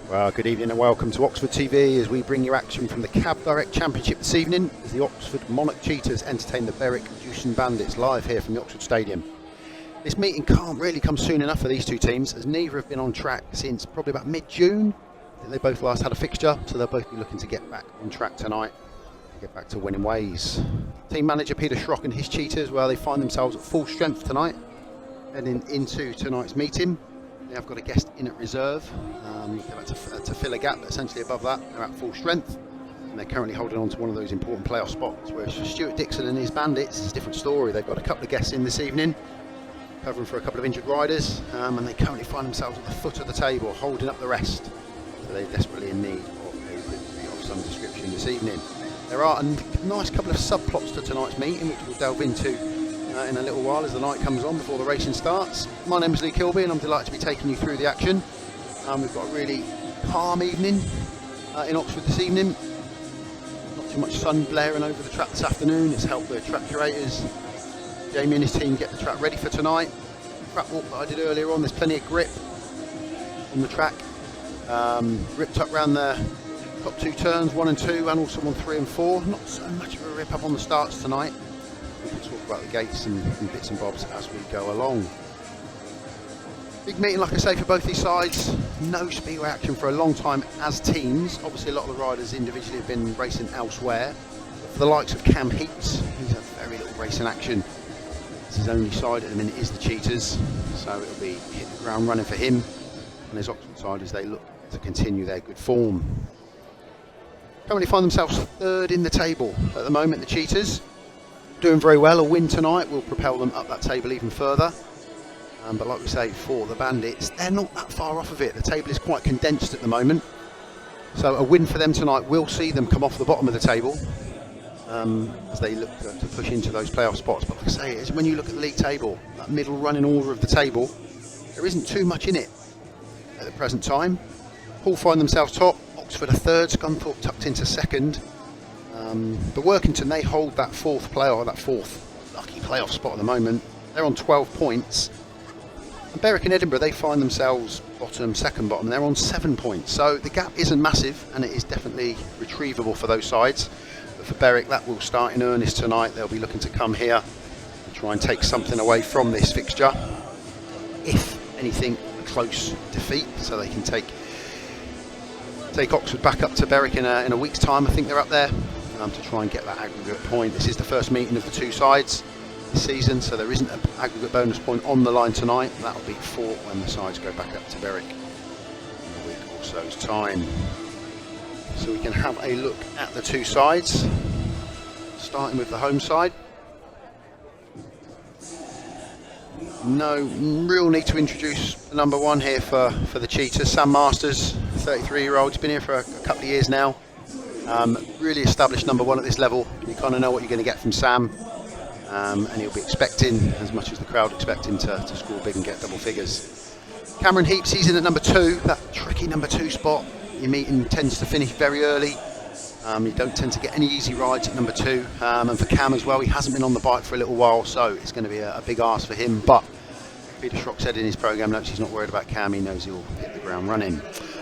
Well, good evening and welcome to Oxford TV as we bring you action from the Cowley Direct Championship this evening as the Oxford Cheetahs entertain the Berwick Bandits live here from the Oxford Stadium. This meeting can't really come soon enough for these two teams as neither have been on track since probably about mid-June. I think they both last had a fixture, so they'll both be looking to get back on track tonight, get back to winning ways. Team manager Peter SCHROECK and his Cheetahs, well, they find themselves at full strength tonight, heading into tonight's meeting. They have got a guest in at reserve. They're about to fill a gap, but essentially above that, they're at full strength. And they're currently holding on to one of those important playoff spots. Whereas for Stewart DICKSON and his Bandits, it's a different story. They've got a couple of guests in this evening, covering for a couple of injured riders. And they currently find themselves at the foot of the table, holding up the rest. So they're desperately in need of a victory of some description this evening. There are a nice couple of subplots to tonight's meeting, which we'll delve into in a little while as the night comes on before the racing starts. My name is Kilby and I'm delighted to be taking you through the action. We've got a really calm evening in Oxford this evening. Not too much sun blaring over the track this afternoon. It's helped the track curators, Jamie and his team, get the track ready for tonight. Track walk that I did earlier on, there's plenty of grip on the track. Ripped up around the top two turns, 1 and 2, and also on 3 and 4. Not so much of a rip up on the starts tonight. We can talk about the gates and bits and bobs as we go along. Big meeting, like I say, for both these sides. No speedway action for a long time as teams. Obviously a lot of the riders individually have been racing elsewhere. But for the likes of Heeps, he's had very little racing action. It's his only side at the minute is the Cheetahs, so it'll be hit the ground running for him and his Oxford side as they look to continue their good form. Currently find themselves third in the table at the moment, the Cheetahs. Doing very well. A win tonight will propel them up that table even further. But like we say, for the Bandits, they're not that far off of it. The table is quite condensed at the moment. So a win for them tonight will see them come off the bottom of the table as they look to push into those playoff spots. But like I say, when you look at the league table, that middle running order of the table, there isn't too much in it at the present time. Hull find themselves top, Oxford a third, Scunthorpe tucked into second. But Workington, they hold that fourth lucky playoff spot at the moment. They're on 12 points. And Berwick and Edinburgh, they find themselves second bottom. They're on 7 points. So the gap isn't massive, and it is definitely retrievable for those sides. But for Berwick, that will start in earnest tonight. They'll be looking to come here and try and take something away from this fixture. If anything, a close defeat, so they can take Oxford back up to Berwick in a week's time. I think they're up there. To try and get that aggregate point. This is the first meeting of the two sides this season, so there isn't an aggregate bonus point on the line tonight. That'll be fought when the sides go back up to Berwick in a week or so's time. So we can have a look at the two sides, starting with the home side. No real need to introduce the number one here for the Cheetahs, Sam Masters, 33-year-old. He's been here for a couple of years now. Really established number one at this level. You kind of know what you're going to get from Sam, and he'll be expecting, as much as the crowd expect him to score big and get double figures. Cameron Heeps, he's in at number 2, that tricky number 2 spot. Your meeting tends to finish very early. You don't tend to get any easy rides at number 2, and for Cam as well, he hasn't been on the bike for a little while, so it's going to be a big ask for him. But Peter SCHROECK said in his programme notes he's not worried about Cam, he knows he'll hit the ground running.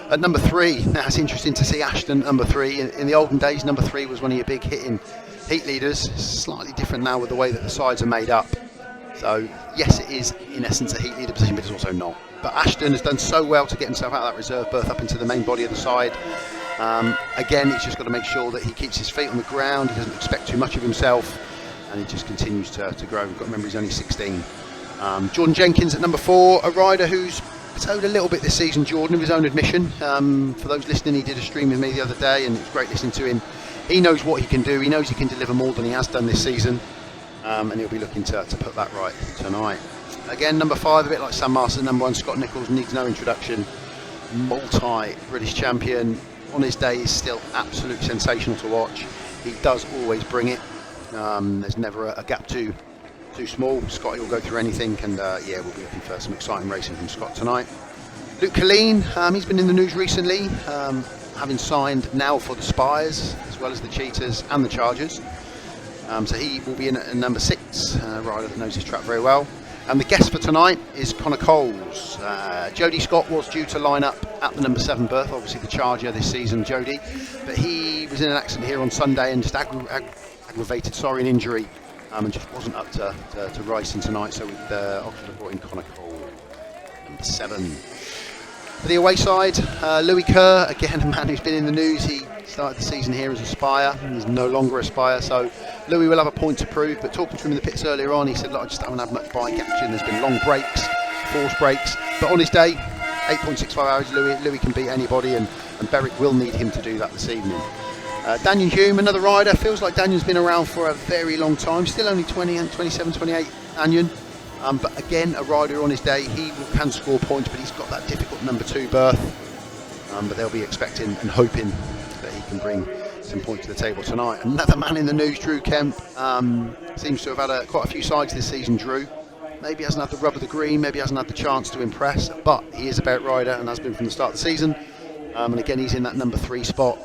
At number 3, now it's interesting to see Ashton number 3. In the olden days, number 3 was one of your big hitting heat leaders. It's slightly different now with the way that the sides are made up. So yes, it is in essence a heat leader position, but it's also not. But Ashton has done so well to get himself out of that reserve berth up into the main body of the side. Again, he's just got to make sure that he keeps his feet on the ground. He doesn't expect too much of himself, and he just continues to grow. We've got to remember he's only 16. Jordan Jenkins at number 4, a rider who's owed a little bit this season, Jordan, of his own admission. For those listening, he did a stream with me the other day and it was great listening to him. He knows what he can do, he knows he can deliver more than he has done this season, and he'll be looking to put that right tonight. Again, number 5, a bit like Sam Masters, number 1, Scott Nicholls, needs no introduction. Multi-British champion, on his day is still absolutely sensational to watch. He does always bring it. There's never a gap too small. Scotty will go through anything, and yeah, we'll be looking for some exciting racing from Scott tonight. Luke Killeen, he's been in the news recently, having signed now for the Spires as well as the Cheetahs and the Chargers. So he will be in at number 6, a rider that knows his track very well. And the guest for tonight is Connor Coles. Jody Scott was due to line up at the number 7 berth, obviously the charger this season, Jody, but he was in an accident here on Sunday and just aggravated an injury, and just wasn't up to racing tonight, so Oxford have brought in Connor Coles, number 7. For the away side, Louis Kerr, again a man who's been in the news. He started the season here as Aspire, he's no longer Aspire, so Louis will have a point to prove. But talking to him in the pits earlier on, he said, look, I just haven't had much bike action, there's been long breaks, forced breaks, but on his day, 8.65 hours, Louis can beat anybody, and Berwick will need him to do that this evening. Danyon HUME, another rider, feels like Danyon's been around for a very long time, still only 27, 28, Danyon. But again, a rider on his day, he can score points, but he's got that difficult number 2 berth. But they'll be expecting and hoping that he can bring some points to the table tonight. Another man in the news, Kemp, seems to have had quite a few sides this season. Drew maybe hasn't had the rub of the green, maybe hasn't had the chance to impress, but he is a bout rider and has been from the start of the season. And again, he's in that number 3 spot,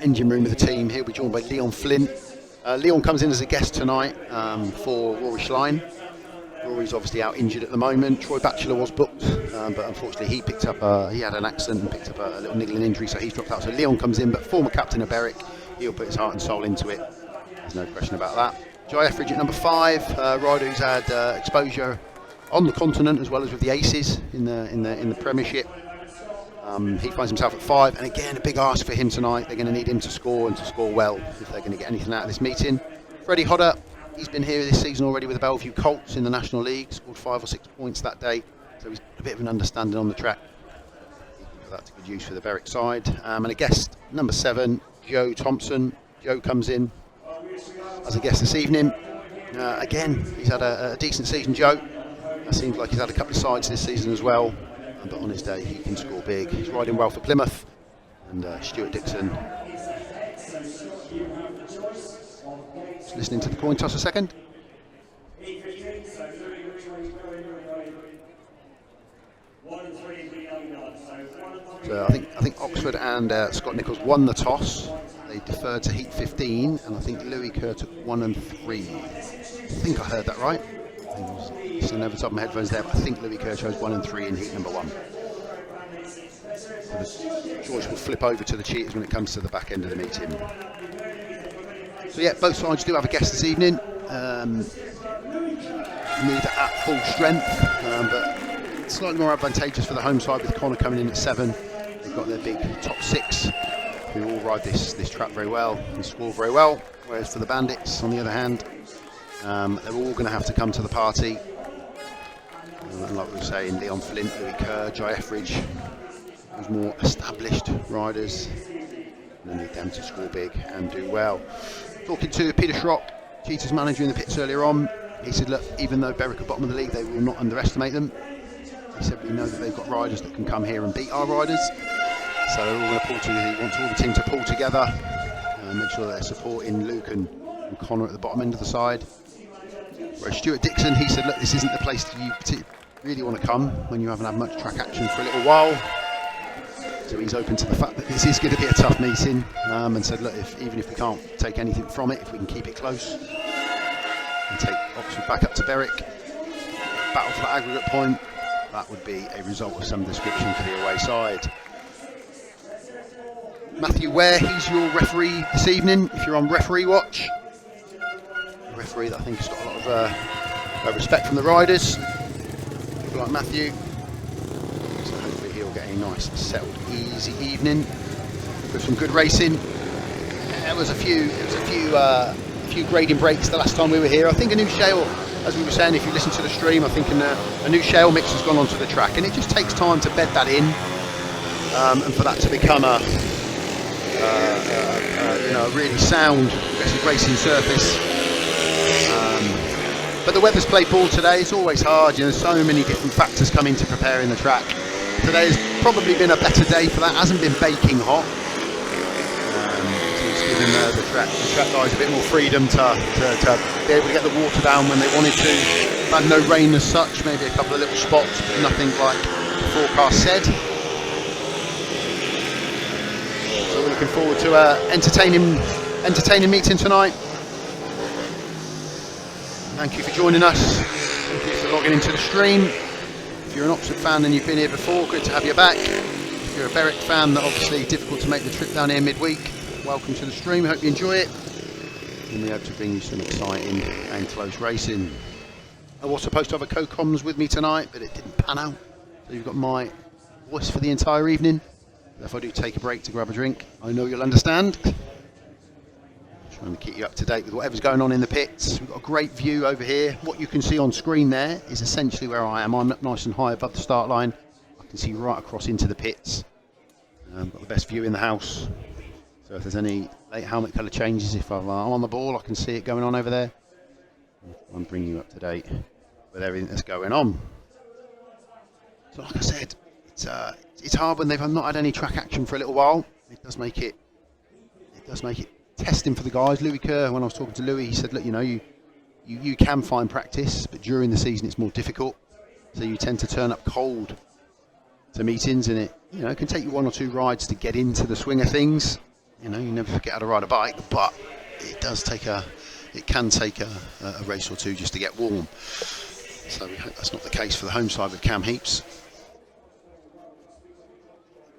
engine room of the team. He'll be joined by Leon Flint. Leon comes in as a guest tonight for Rory Schlein. Rory's obviously out injured at the moment. Troy Batchelor was booked, but unfortunately he had an accident and picked up a little niggling injury, so he's dropped out. So Leon comes in, but former captain of Berwick, he'll put his heart and soul into it. There's no question about that. Jye ETHERIDGE at number 5, rider who's had exposure on the continent as well as with the Aces in the Premiership. He finds himself at 5, and again a big ask for him tonight. They're going to need him to score, and to score well, if they're going to get anything out of this meeting. Freddy HOODER, he's been here this season already with the Bellevue Colts in the National League, scored 5 or 6 points that day, so he's got a bit of an understanding on the track. That's good use for the Berwick side. And a guest, number 7, Joe Thompson. Joe comes in as a guest this evening. Again, he's had a decent season, Joe. It seems like he's had a couple of sides this season as well, but on his day he can score big. He's riding well for Plymouth, and Stewart DICKSON. Just listening to the coin toss a second. So I think Oxford and Scott Nicholls won the toss. They deferred to heat 15, and I think Louis Kerr took 1 and 3. I think I heard that right. I was listening over the top of my headphones there, but I think Louis Kerr chose 1 and 3 in heat number 1. So the choice will flip over to the Cheetahs when it comes to the back end of the meeting. So yeah, both sides do have a guest this evening. Neither at full strength, but slightly more advantageous for the home side with Connor coming in at 7. They've got their big top 6 who all ride this track very well and score very well. Whereas for the Bandits, on the other hand, they're all going to have to come to the party. And like we were saying, Leon Flint, Louis Kerr, Jye ETHERIDGE, those more established riders, and they need them to score big and do well. Talking to Peter Schrock, Cheetahs manager in the pits earlier on, he said, look, even though Berwick are bottom of the league, they will not underestimate them. He said, we know that they've got riders that can come here and beat our riders. So they're all going to pull together. He wants all the team to pull together and make sure that they're supporting Luke and Connor at the bottom end of the side. Whereas Stewart DICKSON, he said, look, this isn't the place that you really want to come when you haven't had much track action for a little while. So he's open to the fact that this is going to be a tough meeting, and said, look, even if we can't take anything from it, if we can keep it close and take Oxford back up to Berwick, battle for that aggregate point, that would be a result of some description for the away side. Matthew Ware, he's your referee this evening, if you're on referee watch. A referee that I think has got a lot of respect from the riders, people like Matthew. So hopefully he'll get a nice, settled, easy evening with some good racing. There was a few grading breaks the last time we were here. I think a new shale, as we were saying, if you listen to the stream, I think a new shale mix has gone onto the track, and it just takes time to bed that in, and for that to become a really sound racing surface. But the weather's played ball today. It's always hard. There's so many different factors come into preparing the track. Today has probably been a better day for that. It hasn't been baking hot. So it's given the track guys a bit more freedom to be able to get the water down when they wanted to. Had no rain as such. Maybe a couple of little spots, but nothing like the forecast said. So we're looking forward to entertaining meeting tonight. Thank you for joining us. Thank you for logging into the stream. If you're an Oxford fan and you've been here before, good to have you back. If you're a Berwick fan, that obviously difficult to make the trip down here midweek, welcome to the stream, hope you enjoy it. And we hope to bring you some exciting and close racing. I was supposed to have a co-comms with me tonight, but it didn't pan out. So you've got my voice for the entire evening. If I do take a break to grab a drink, I know you'll understand. Trying to keep you up to date with whatever's going on in the pits. We've got a great view over here. What you can see on screen there is essentially where I am. I'm up nice and high above the start line. I can see right across into the pits. Got the best view in the house. So if there's any late helmet colour changes, if I'm on the ball, I can see it going on over there. I'm bringing you up to date with everything that's going on. So like I said, it's hard when they've not had any track action for a little while. It does make it testing for the guys. Louis Kerr, when I was talking to Louis, he said, look, you know, you can find practice, but during the season it's more difficult. So you tend to turn up cold to meetings, and it can take you 1 or 2 rides to get into the swing of things. You know, you never forget how to ride a bike, but it can take a race or two just to get warm. So we hope that's not the case for the home side with Cam Heeps.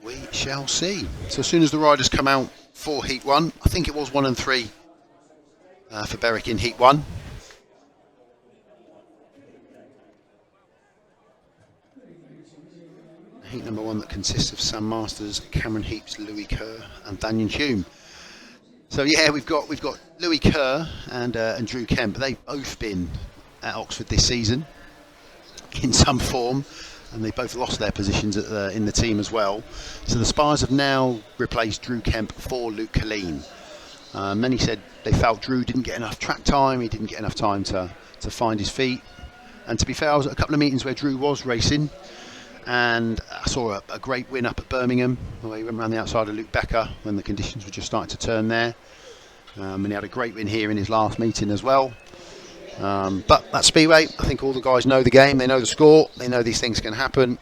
We shall see. So as soon as the riders come out for Heat 1, I think it was 1 and 3 for Berwick in Heat 1. Heat number 1 that consists of Sam Masters, Cameron Heeps, Louis Kerr and Danyon HUME. So yeah, we've got Louis Kerr and Drew Kemp. They've both been at Oxford this season in some form, and they both lost their positions in the team as well. So the Spires have now replaced Drew Kemp for Luke Killeen. Many said they felt Drew didn't get enough track time, he didn't get enough time to find his feet. And to be fair, I was at a couple of meetings where Drew was racing, and I saw a great win up at Birmingham, where he went around the outside of Luke Becker when the conditions were just starting to turn there. And he had a great win here in his last meeting as well. But at Speedway, I think all the guys know the game, they know the score, they know these things can happen,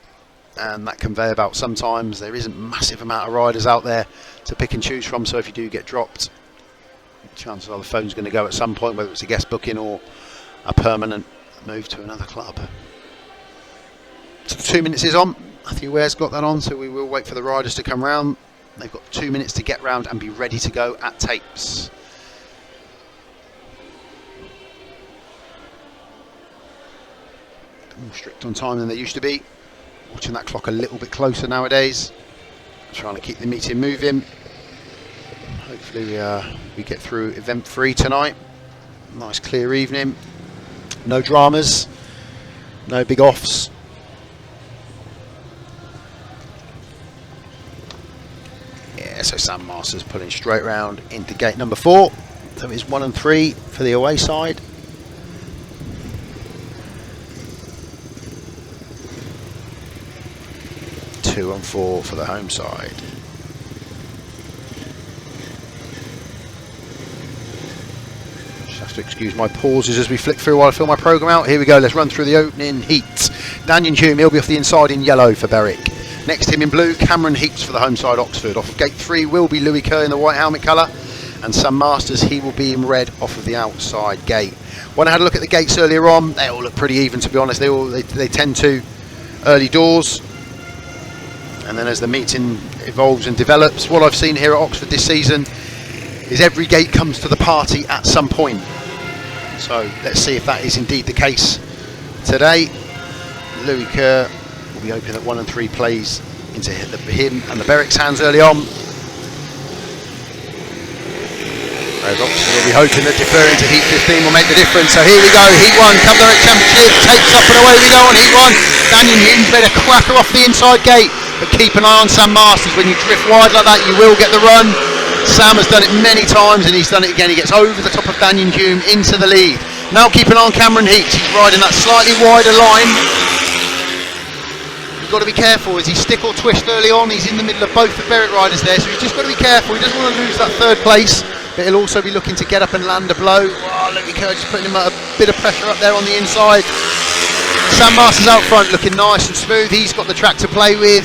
and that conveyor belt sometimes, there isn't a massive amount of riders out there to pick and choose from, so if you do get dropped, chances are the phone's going to go at some point, whether it's a guest booking or a permanent move to another club. So the 2 minutes is on. Matthew Ware's got that on, so we will wait for the riders to come round. They've got 2 minutes to get round and be ready to go at tapes. More strict on time than they used to be. Watching that clock a little bit closer nowadays. Trying to keep the meeting moving. Hopefully we get through event 3 tonight. Nice clear evening. No dramas. No big offs. Yeah, so Sam Masters pulling straight round into gate number 4. So it's 1 and 3 for the away side. Two and 4 for the home side. Just have to excuse my pauses as we flick through while I fill my programme out. Here we go, let's run through the opening heats. Danyon HUME, he'll be off the inside in yellow for Berwick. Next to him in blue, Cameron Heeps for the home side Oxford. Off of gate 3 will be Louis Kerr in the white helmet colour, and Sam Masters, he will be in red off of the outside gate. When I had a look at the gates earlier on, they all look pretty even, to be honest. They tend to early doors. And then as the meeting evolves and develops, what I've seen here at Oxford this season is every gate comes to the party at some point. So let's see if that is indeed the case today. Louis Kerr will be open at 1 and 3 plays into him and the Berwick's hands early on. Whereas Oxford will be hoping that deferring to Heat 15 will make the difference. So here we go, Heat 1, Cup Direct Championship, takes up and away we go on Heat 1. Danyon HUME's made a cracker off the inside gate. But keep an eye on Sam Masters. When you drift wide like that, you will get the run. Sam has done it many times, and he's done it again. He gets over the top of Danyon HUME into the lead. Now keep an eye on Cameron Heeps. He's riding that slightly wider line. You've got to be careful. Is he stick or twist early on? He's in the middle of both the Berwick riders there, so he's just got to be careful. He doesn't want to lose that 3rd place, but he'll also be looking to get up and land a blow. Oh, Louis Kerr just putting him a bit of pressure up there on the inside. Sam Masters out front looking nice and smooth. He's got the track to play with.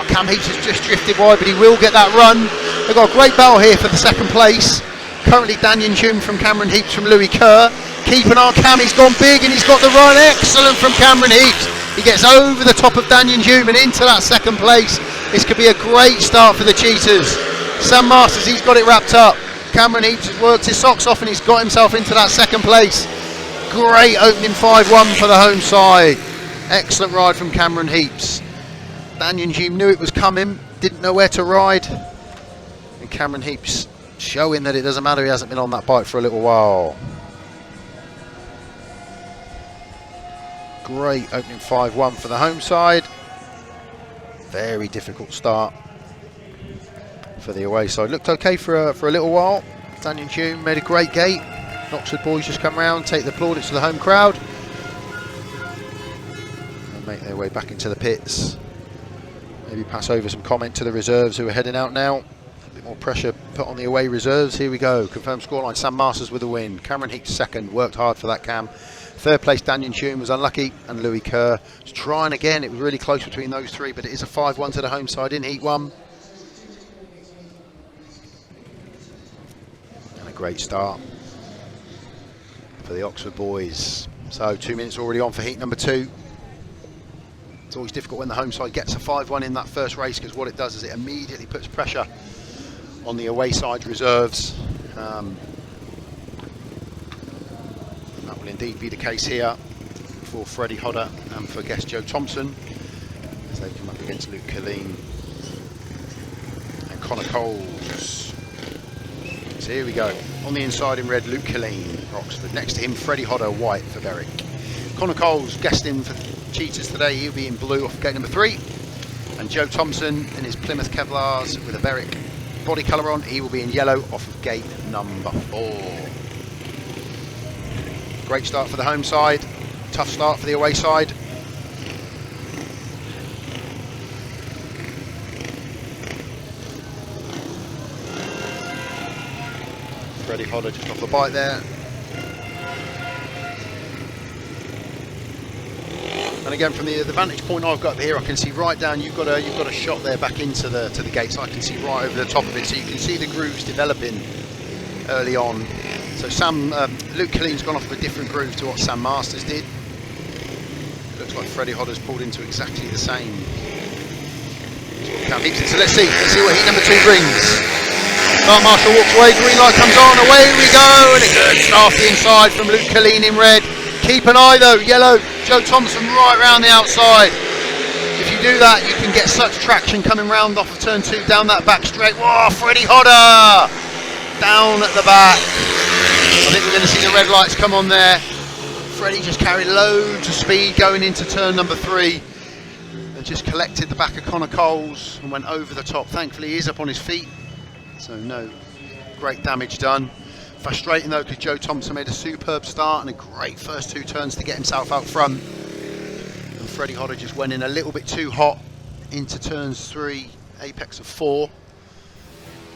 Cam Heeps has just drifted wide, but he will get that run. They've got a great battle here for the 2nd place. Currently Danyon HUME from Cameron Heeps from Louis Kerr. keep an eye on Cam. He's gone big and he's got the run. Excellent from Cameron Heeps. He gets over the top of Danyon HUME and into that second place. This could be a great start for the Cheetahs. Sam Masters, he's got it wrapped up. Cameron Heeps has worked his socks off and he's got himself into that second place. Great opening 5-1 for the home side. Excellent ride from Cameron Heeps. Danyon HUME knew it was coming, didn't know where to ride. And Cameron Heeps showing that it doesn't matter, he hasn't been on that bike for a little while. Great opening 5-1 for the home side. Very difficult start for the away side. Looked okay for a little while. Danyon HUME made a great gate. Oxford boys just come round, take the plaudits to the home crowd and make their way back into the pits. Maybe pass over some comment to the reserves who are heading out now. A bit more pressure put on the away reserves. Here we go. Confirmed scoreline. Sam Masters with a win. Cameron Heeps second. Worked hard for that, Cam. Third place, Danyon HUME was unlucky, and Louis Kerr was trying again. It was really close between those three, but it is a 5-1 to the home side in Heat 1. And a great start for the Oxford boys. So 2 minutes already on for heat number 2. It's always difficult when the home side gets a 5-1 in that first race, because what it does is it immediately puts pressure on the away side reserves. That will indeed be the case here for Freddy HOODER and for guest Joe Thompson as they come up against Luke Killeen and Connor Coles. So here we go. On the inside in red, Luke Killeen for Oxford. Next to him, Freddy HOODER, white for Berwick. Connor Coles guesting for the Cheetahs today. He'll be in blue off gate number 3. And Joe Thompson in his Plymouth Kevlars with a Berwick body colour on. He will be in yellow off of gate number 4. Great start for the home side. Tough start for the away side. Freddy HOODER just off the bike there. And again, from the vantage point I've got here, I can see right down. You've got a shot there back into the gates. I can see right over the top of it, so you can see the grooves developing early on. So Luke Killeen's gone off of a different groove to what Sam Masters did. It looks like Freddy HOODER's pulled into exactly the same. So let's see what heat number 2 brings. Mark Marshall walks away, green light comes on, away we go, and a good start the inside from Luke Killeen in red. Keep an eye though, yellow, Joe Thompson right round the outside. If you do that, you can get such traction coming round off of turn 2 down that back straight. Whoa, Freddy HOODER down at the back. I think we're going to see the red lights come on there. Freddy just carried loads of speed going into turn number 3 and just collected the back of Connor Coles and went over the top. Thankfully he is up on his feet, so no great damage done. Frustrating though, because Joe Thompson made a superb start and a great first 2 turns to get himself out front. And Freddy HOODER just went in a little bit too hot into turns 3, apex of 4.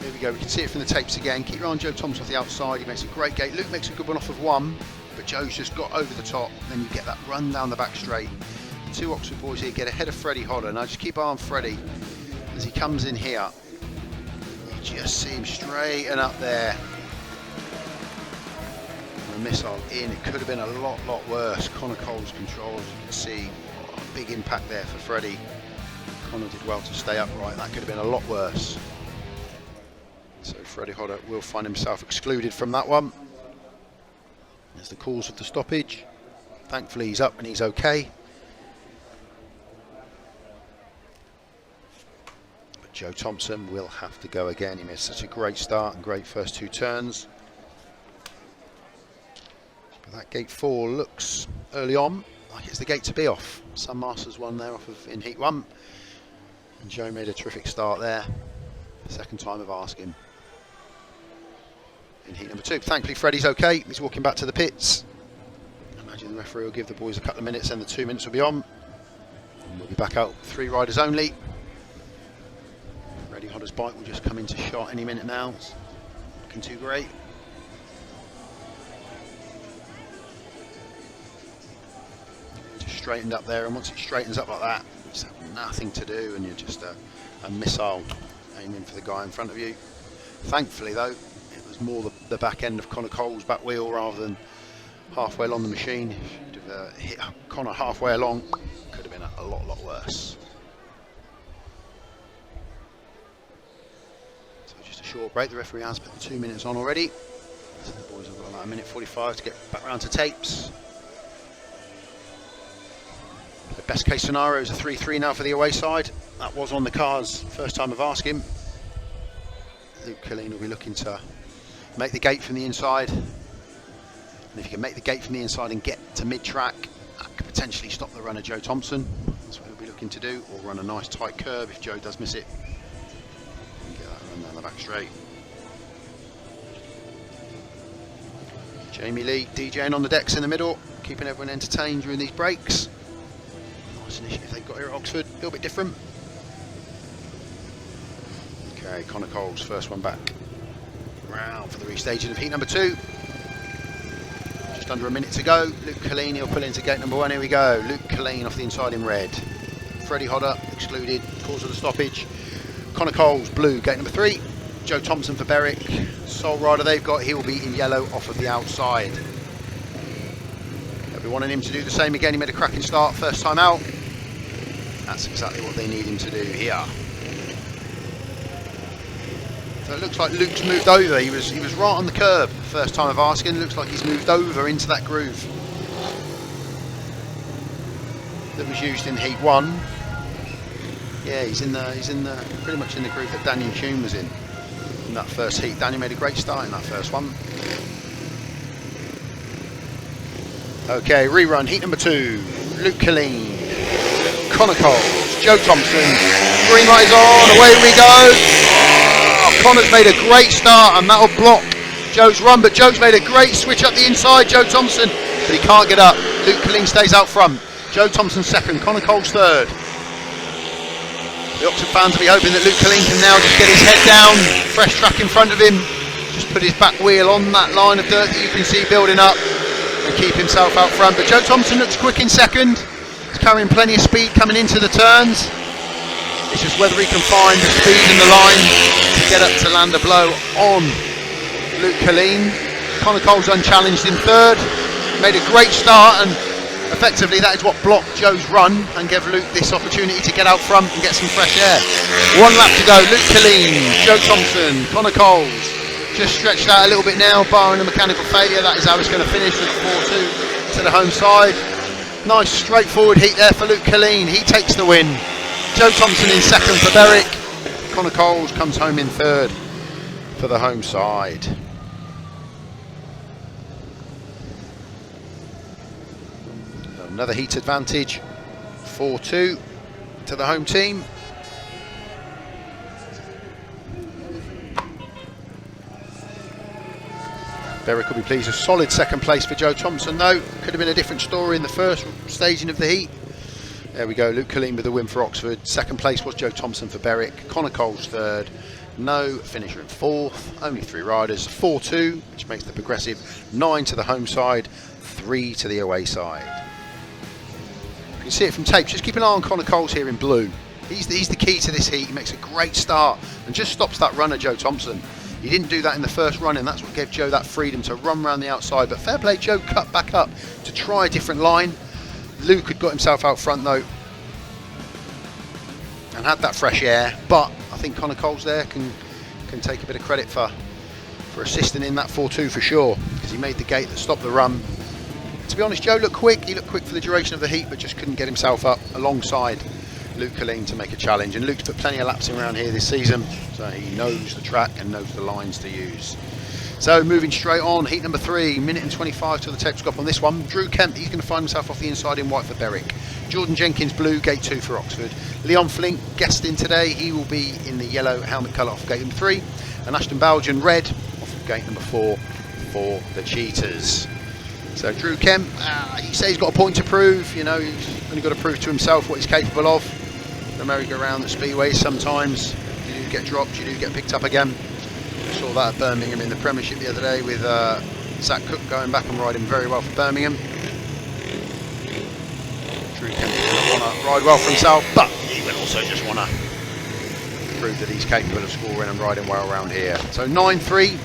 Here we go, we can see it from the tapes again. Keep your eye on Joe Thompson off the outside, he makes a great gate. Luke makes a good one off of 1, but Joe's just got over the top. Then you get that run down the back straight. 2 Oxford boys here get ahead of Freddy HOODER. Now just keep eye on Freddy as he comes in here. You just see him straighten up there. And a missile in, it could have been a lot worse. Connor Coles controls, you can see a big impact there for Freddy. Connor did well to stay upright, that could have been a lot worse. So Freddy HOODER will find himself excluded from that one. There's the cause of the stoppage. Thankfully he's up and he's okay. But Joe Thompson will have to go again. He made such a great start and great first 2 turns. But that gate 4 looks early on like it's the gate to be off. Sam Masters won there off of in heat 1. And Joe made a terrific start there. Second time of asking. In heat number 2. Thankfully Freddy's okay, he's walking back to the pits. I imagine the referee will give the boys a couple of minutes and the 2 minutes will be on. And we'll be back out 3 riders only. Freddy HOODER's bike will just come into shot any minute now. It's looking too great. Just straightened up there, and once it straightens up like that, you just have nothing to do and you're just a missile aiming for the guy in front of you. Thankfully though, it was more the back end of Connor Coles' back wheel rather than halfway along the machine. If you'd have hit Connor halfway along, could have been a lot worse. So just a short break. The referee has put the 2 minutes on already. So the boys have got about 1:45 to get back round to tapes. The best case scenario is a 3-3 now for the away side. That was on the cards first time of asking. Luke Killeen will be looking to make the gate from the inside. And if you can make the gate from the inside and get to mid-track, that could potentially stop the runner Joe Thompson. That's what he'll be looking to do, or run a nice tight curve if Joe does miss it. And get that run down the back straight. Jamie Lee DJing on the decks in the middle, keeping everyone entertained during these breaks. Nice initiative they've got here at Oxford, a little bit different. Okay, Connor Coles, first one back. Round for the restaging of heat number 2. Just under a minute to go. Luke Killeen, he'll pull into gate number 1. Here we go. Luke Killeen off the inside in red. Freddy HOODER excluded, cause of the stoppage. Connor Coles, blue, gate number 3. Joe Thompson for Berwick. Sole rider they've got, he will be in yellow off of the outside. They'll be wanting him to do the same again. He made a cracking start first time out. That's exactly what they need him to do here. So it looks like Luke's moved over. He was right on the curb first time of asking. Looks like he's moved over into that groove that was used in heat 1. Yeah, he's pretty much in the groove that Danyon HUME was in that first heat. Danyon made a great start in that first one. Okay, rerun heat number 2. Luke Killeen, Connor Coles, Joe Thompson. Green light is on. Away we go. Oh, Connor's made a great start, and that'll block Joe's run. But Joe's made a great switch up the inside. Joe Thompson, but he can't get up. Luke Killeen stays out front. Joe Thompson second. Connor Coles third. The Oxford fans will be hoping that Luke Killeen can now just get his head down, fresh track in front of him, just put his back wheel on that line of dirt that you can see building up and keep himself out front. But Joe Thompson looks quick in second. He's carrying plenty of speed coming into the turns. It's just whether he can find the speed in the line to get up to land a blow on Luke Killeen. Connor Coles unchallenged in third, made a great start, and effectively that is what blocked Joe's run and gave Luke this opportunity to get out front and get some fresh air. 1 lap to go. Luke Killeen, Joe Thompson, Connor Coles just stretched out a little bit now, barring a mechanical failure. That is how it's going to finish with 4-2 to the home side. Nice straightforward heat there for Luke Killeen. He takes the win. Joe Thompson in second for Berwick. Connor Coles comes home in third for the home side. Another heat advantage, 4-2 to the home team. Berwick will be pleased. A solid second place for Joe Thompson though. Could have been a different story in the first staging of the heat. There we go, Luke Killeen with the win for Oxford. Second place was Joe Thompson for Berwick. Connor Coles third. No finisher in fourth. Only 3 riders. 4-2, which makes the progressive 9 to the home side, 3 to the away side. You can see it from tapes. Just keep an eye on Connor Coles here in blue. He's the key to this heat. He makes a great start and just stops that runner Joe Thompson. He didn't do that in the first run, and that's what gave Joe that freedom to run around the outside. But fair play, Joe cut back up to try a different line. Luke had got himself out front though and had that fresh air, but I think Connor Coles there can take a bit of credit for assisting in that 4-2 for sure, because he made the gate that stopped the run. To be honest, Joe looked quick. He looked quick for the duration of the heat, but just couldn't get himself up alongside Luke Killeen to make a challenge. And Luke's put plenty of laps in around here this season, so he knows the track and knows the lines to use. So moving straight on, heat number 3, minute and 25 to the tape scope on this one. Drew Kemp, he's going to find himself off the inside in white for Berwick. Jordan Jenkins, blue, gate 2 for Oxford. Leon Flint, guest in today, he will be in the yellow helmet colour off gate number 3. And Ashton BOUGHEN, red, off of gate number 4 for the Cheetahs. So Drew Kemp, he says he's got a point to prove. You know, he's only got to prove to himself what he's capable of. The merry-go-round, the speedways, sometimes you do get dropped, you do get picked up again. I saw that at Birmingham in the Premiership the other day with Zach Cook going back and riding very well for Birmingham. Drew Kemp doesn't want to ride well for himself, but he will also just want to prove that he's capable of scoring and riding well around here. So 9-3,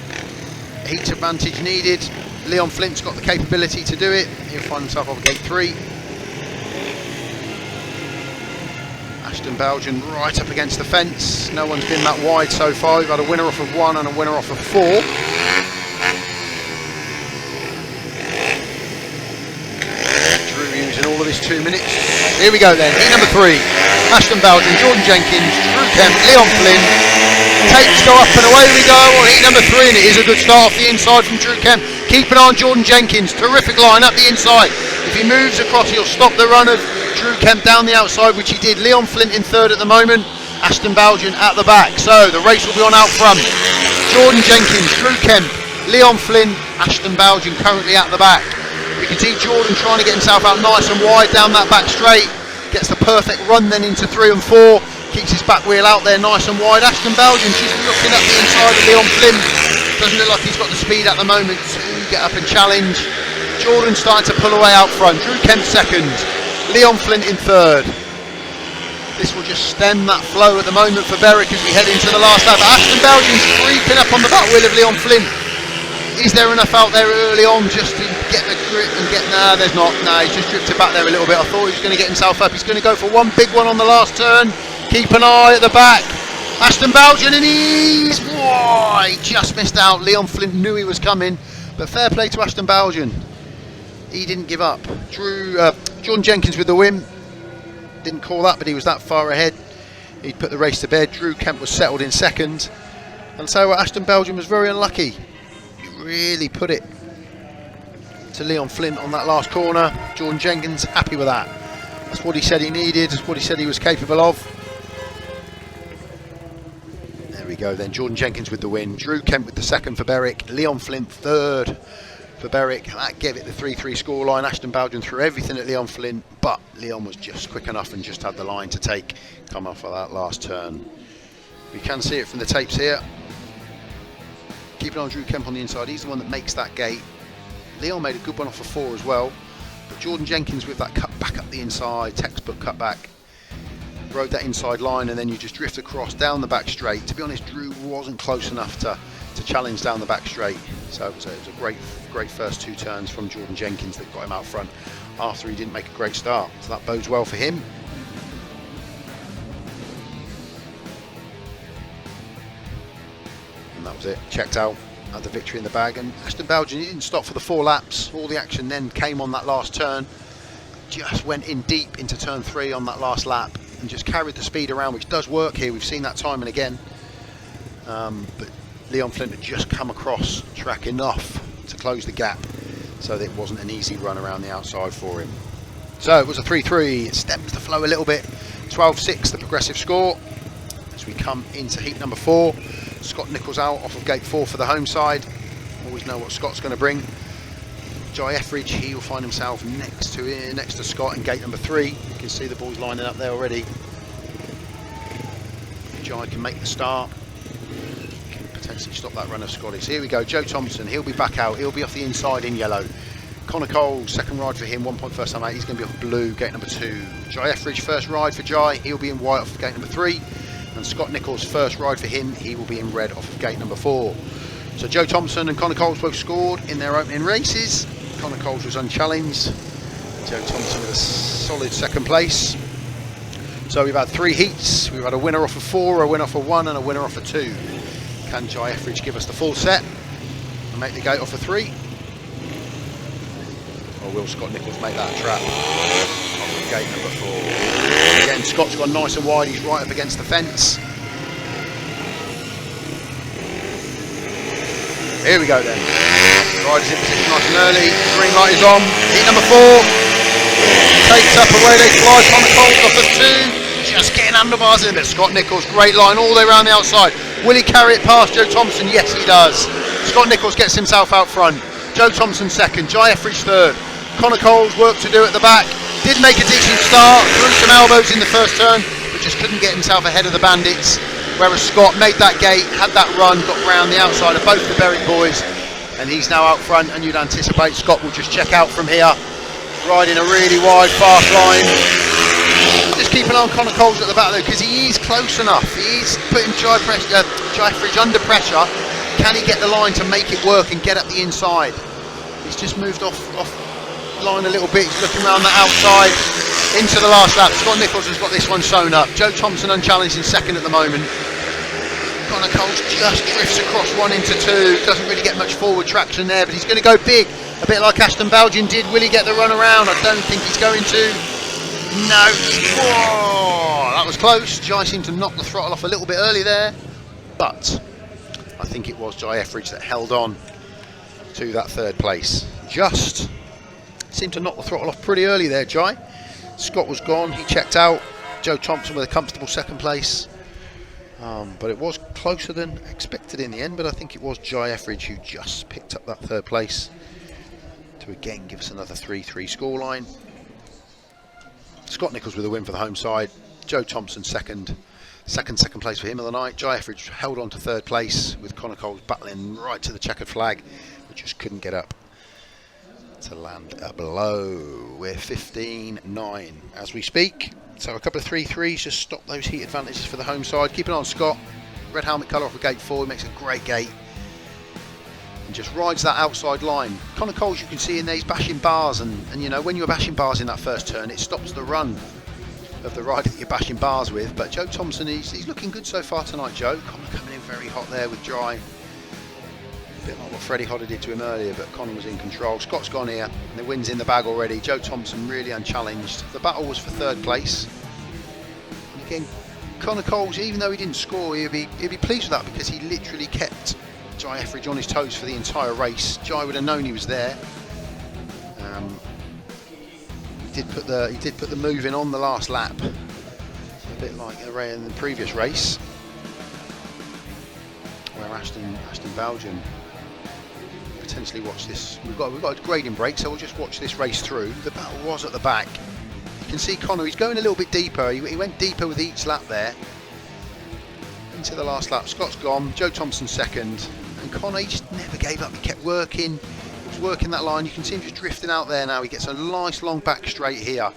heat advantage needed. Leon Flint's got the capability to do it. He'll find himself off gate 3. Ashton BOUGHEN right up against the fence. No one's been that wide so far. We've had a winner off of 1 and a winner off of 4. Drew using all of his 2 minutes. Here we go then. Heat number 3. Ashton BOUGHEN, Jordan Jenkins, Drew Kemp, Leon Flint. Tapes go up and away we go on heat number 3, and it is a good start off the inside from Drew Kemp. Keep an eye on Jordan Jenkins. Terrific line up the inside. If he moves across, he'll stop the run of Drew Kemp down the outside, which he did. Leon Flint in 3rd at the moment. Ashton BOUGHEN at the back. So the race will be on out front. Jordan Jenkins, Drew Kemp, Leon Flint, Ashton BOUGHEN currently at the back. You can see Jordan trying to get himself out nice and wide down that back straight. Gets the perfect run then into 3 and 4. Keeps his back wheel out there nice and wide. Ashton BOUGHEN just looking up the inside of Leon Flint. Doesn't look like he's got the speed at the moment to get up and challenge. Jordan starting to pull away out front. Drew Kemp 2nd. Leon Flint in 3rd. This will just stem that flow at the moment for Berwick as we head into the last lap. Ashton BOUGHEN's creeping up on the back wheel of Leon Flint. Is there enough out there early on just to get the grip and get... Nah, there's not. Nah, he's just drifted back there a little bit. I thought he was going to get himself up. He's going to go for one big one on the last turn. Keep an eye at the back. Ashton BOUGHEN, and he's... Whoa, he just missed out. Leon Flint knew he was coming. But fair play to Ashton BOUGHEN. He didn't give up. Jordan Jenkins with the win. Didn't call that, but he was that far ahead. He'd put the race to bed. Drew Kemp was settled in 2nd. And so Ashton BOUGHEN was very unlucky. Really put it to Leon Flint on that last corner. Jordan Jenkins happy with that. That's what he said he needed. That's what he said he was capable of. There we go then. Jordan Jenkins with the win. Drew Kemp with the 2nd for Berwick. Leon Flint 3rd for Berwick. That gave it the 3-3 scoreline. Ashton BOUGHEN threw everything at Leon Flint, but Leon was just quick enough and just had the line to come off of that last turn. You can see it from the tapes here. Keep an eye on Drew Kemp on the inside. He's the one that makes that gate. Leon made a good one off of 4 as well. But Jordan Jenkins with that cut back up the inside, textbook cut back. Rode that inside line and then you just drift across down the back straight. To be honest, Drew wasn't close enough to challenge down the back straight. So it was a great first 2 turns from Jordan Jenkins that got him out front after he didn't make a great start. So that bodes well for him. That was it, checked out, had the victory in the bag. And Ashton BOUGHEN, he didn't stop for the 4 laps. All the action then came on that last turn. Just went in deep into turn 3 on that last lap and just carried the speed around, which does work here. We've seen that time and again. But Leon Flint had just come across track enough to close the gap, so that it wasn't an easy run around the outside for him. So it was a 3-3. It stems the flow a little bit. 12-6 the progressive score as we come into heat number 4. Scott Nicholls out off of gate 4 for the home side. Always know what Scott's going to bring. Jye ETHERIDGE, he will find himself next to Scott in gate number 3. You can see the boys lining up there already. Jye can make the start. Can potentially stop that run of Scotty's. Here we go, Joe Thompson, he'll be back out. He'll be off the inside in yellow. Nicholls, 2nd ride for him, 1 point first time out. He's going to be off blue, gate number 2. Jye ETHERIDGE, 1st ride for Jye. He'll be in white off of gate number 3. And Scott Nicholls, 1st ride for him, he will be in red off of gate number 4. So Joe Thompson and Nicholls both scored in their opening races. Nicholls was unchallenged. Joe Thompson with a solid 2nd place. So we've had 3 heats. We've had a winner off of 4, a winner off of 1 and a winner off of 2. Can Jye ETHERIDGE give us the full set and make the gate off of 3? Or will Scott Nicholls make that trap off of gate number 4? Again, Scott's gone nice and wide. He's right up against the fence. Here we go then. Riders in position nice and early. Green light is on. Heat number 4. Takes up away they fly. Nicholls off of 2. Just getting underbars in a bit. Scott Nicholls, great line all the way around the outside. Will he carry it past Joe Thompson? Yes, he does. Scott Nicholls gets himself out front. Joe Thompson 2nd. Jye ETHERIDGE 3rd. Nicholls work to do at the back. Did make a decent start. Threw some elbows in the first turn, but just couldn't get himself ahead of the Bandits. Whereas Scott made that gate, had that run, got round the outside of both the Berwick boys, and he's now out front. And you'd anticipate Scott will just check out from here, riding a really wide, fast line. Just keep an eye on Nicholls at the back though, because he is close enough. He is putting Jye ETHERIDGE under pressure. Can he get the line to make it work and get up the inside? He's just moved off line a little bit. He's looking around the outside into the last lap. Scott Nicholls has got this one sewn up. Joe Thompson unchallenged in second at the moment. Connor Coles just drifts across 1 into 2. Doesn't really get much forward traction there, but he's going to go big. A bit like Ashton BOUGHEN did. Will he get the run around? I don't think he's going to. No. Whoa, that was close. Jye seemed to knock the throttle off a little bit early there, but I think it was Jye ETHERIDGE that held on to that third place. Just seemed to knock the throttle off pretty early there, Jye. Scott was gone. He checked out. Joe Thompson with a comfortable second place. But it was closer than expected in the end, but I think it was Jye ETHERIDGE who just picked up that third place to again give us another 3-3 scoreline. Scott Nicholls with a win for the home side. Joe Thompson second place for him of the night. Jye ETHERIDGE held on to third place with Connor Coles battling right to the checkered flag, but just couldn't get up to land a blow. We're 15-9 as we speak. So a couple of 3-3s just stop those heat advantages for the home side. Keep an eye on Scott. Red helmet colour off of gate 4. He makes a great gate and just rides that outside line. Connor Coles, you can see in there, he's bashing bars, and you know, when you're bashing bars in that first turn, it stops the run of the rider that you're bashing bars with. But Joe Thompson, he's looking good so far tonight, Joe. Connor coming in very hot there with Jye. A bit like what Freddy HOODER did to him earlier, but Connor was in control. Scott's gone here, and the win's in the bag already. Joe Thompson really unchallenged. The battle was for third place. And again, Connor Coles, even though he didn't score, he'd be pleased with that, because he literally kept Jye ETHERIDGE on his toes for the entire race. Jye would have known he was there. He did put the move in on the last lap, a bit like in the previous race, where Ashton BOUGHEN potentially watch this. We've got a grading break, so we'll just watch this race through. The battle was at the back. You can see Connor, he's going a little bit deeper. He went deeper with each lap there. Into the last lap, Scott's gone, Joe Thompson second, and Connor, he just never gave up. He kept working. He was working that line. You can see him just drifting out there now. He gets a nice long back straight here.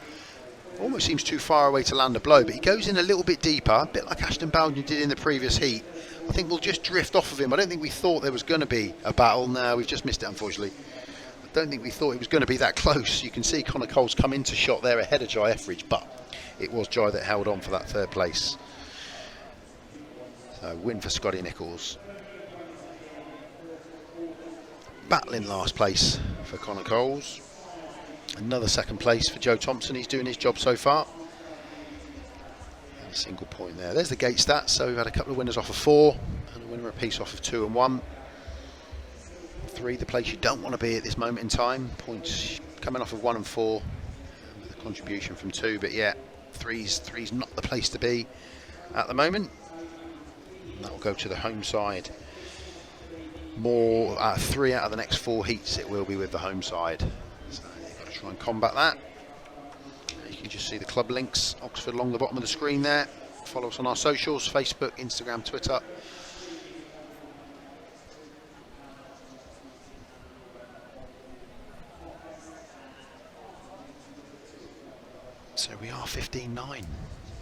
Almost seems too far away to land a blow, but he goes in a little bit deeper, a bit like Ashton BOUGHEN did in the previous heat. I think we'll just drift off of him. I don't think we thought there was going to be a battle. No, we've just missed it, unfortunately. I don't think we thought it was going to be that close. You can see Connor Coles come into shot there ahead of Jye ETHERIDGE, but it was Jye that held on for that third place. So win for Scotty Nicholls. Battling last place for Connor Coles. Another second place for Joe Thompson. He's doing his job so far. A single point there. There's the gate stats. So we've had a couple of winners off of 4 and a winner apiece off of 2 and 1. 3, the place you don't want to be at this moment in time. Points coming off of 1 and 4 with a contribution from 2, but yeah, 3's not the place to be at the moment. And that will go to the home side. More 3 out of the next 4 heats it will be with the home side. So you've got to try and combat that. You can just see the club links, Oxford, along the bottom of the screen there. Follow us on our socials, Facebook, Instagram, Twitter. So we are 15-9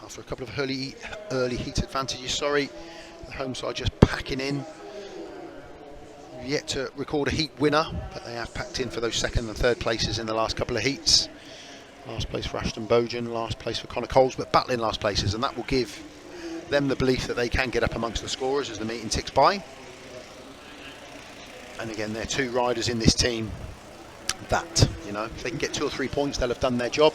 after a couple of early heat advantages. Sorry, the home side just packing in. We've yet to record a heat winner, but they have packed in for those second and third places in the last couple of heats. Last place for Ashton BOUGHEN, last place for Connor Coles, but battling last places, and that will give them the belief that they can get up amongst the scorers as the meeting ticks by. And again, there are 2 riders in this team that, you know, if they can get 2 or 3 points, they'll have done their job.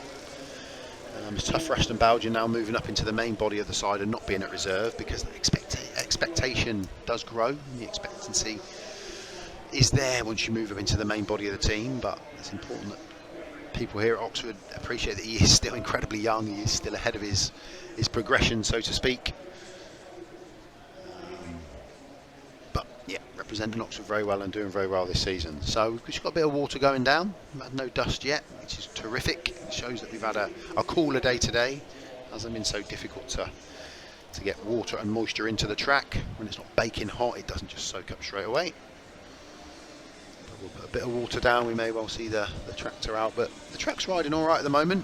It's tough for Ashton BOUGHEN now moving up into the main body of the side and not being at reserve, because the expectation does grow. The expectancy is there once you move up into the main body of the team, but it's important that people here at Oxford appreciate that he is still incredibly young. He is still ahead of his progression, so to speak. But yeah, representing Oxford very well and doing very well this season. So we've just got a bit of water going down. We've had no dust yet, which is terrific. It shows that we've had a cooler day today. It hasn't been so difficult to get water and moisture into the track. When it's not baking hot, it doesn't just soak up straight away. We'll put a bit of water down, we may well see the tractor out, but the track's riding all right at the moment.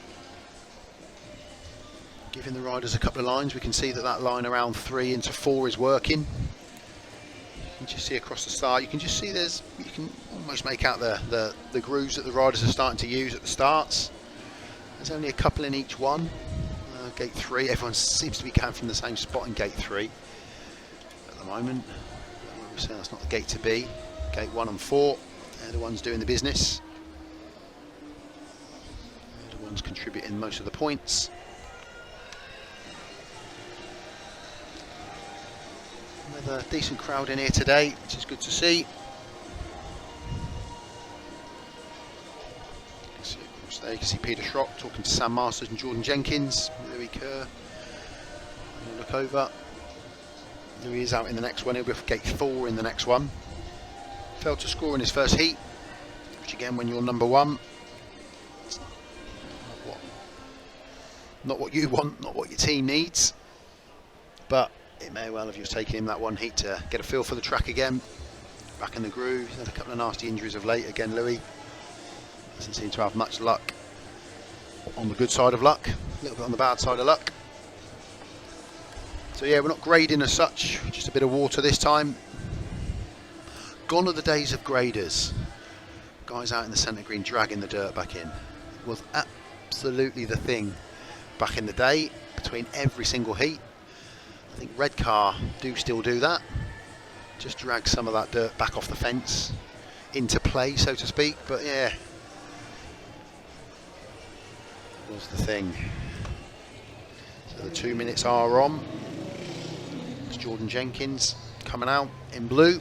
Giving the riders a couple of lines, we can see that line around 3 into 4 is working. You can just see across the start, you can just see you can almost make out the grooves that the riders are starting to use at the starts. There's only a couple in each one. Gate 3, everyone seems to be coming from the same spot in gate 3 at the moment. So that's not the gate to be. Gate 1 and 4, they're the ones doing the business. They're the ones contributing most of the points. Another decent crowd in here today, which is good to see. There you can see Peter Schrock talking to Sam Masters and Jordan Jenkins. Louis Kerr. Look over. Louis is out in the next one. He'll be off gate 4 in the next one. Failed to score in his first heat, which again, when you're number 1, not what you want, not what your team needs. But it may well have just taken him that one heat to get a feel for the track again. Back in the groove. He's had a couple of nasty injuries of late. Again, Louis doesn't seem to have much luck on the good side of luck, a little bit on the bad side of luck. So yeah, we're not grading as such, just a bit of water this time. Gone are the days of graders. Guys out in the centre green dragging the dirt back in. It was absolutely the thing back in the day, between every single heat. I think Redcar do still do that. Just drag some of that dirt back off the fence into play, so to speak. But yeah, was the thing. So the 2 minutes are on. It's Jordan Jenkins coming out in blue.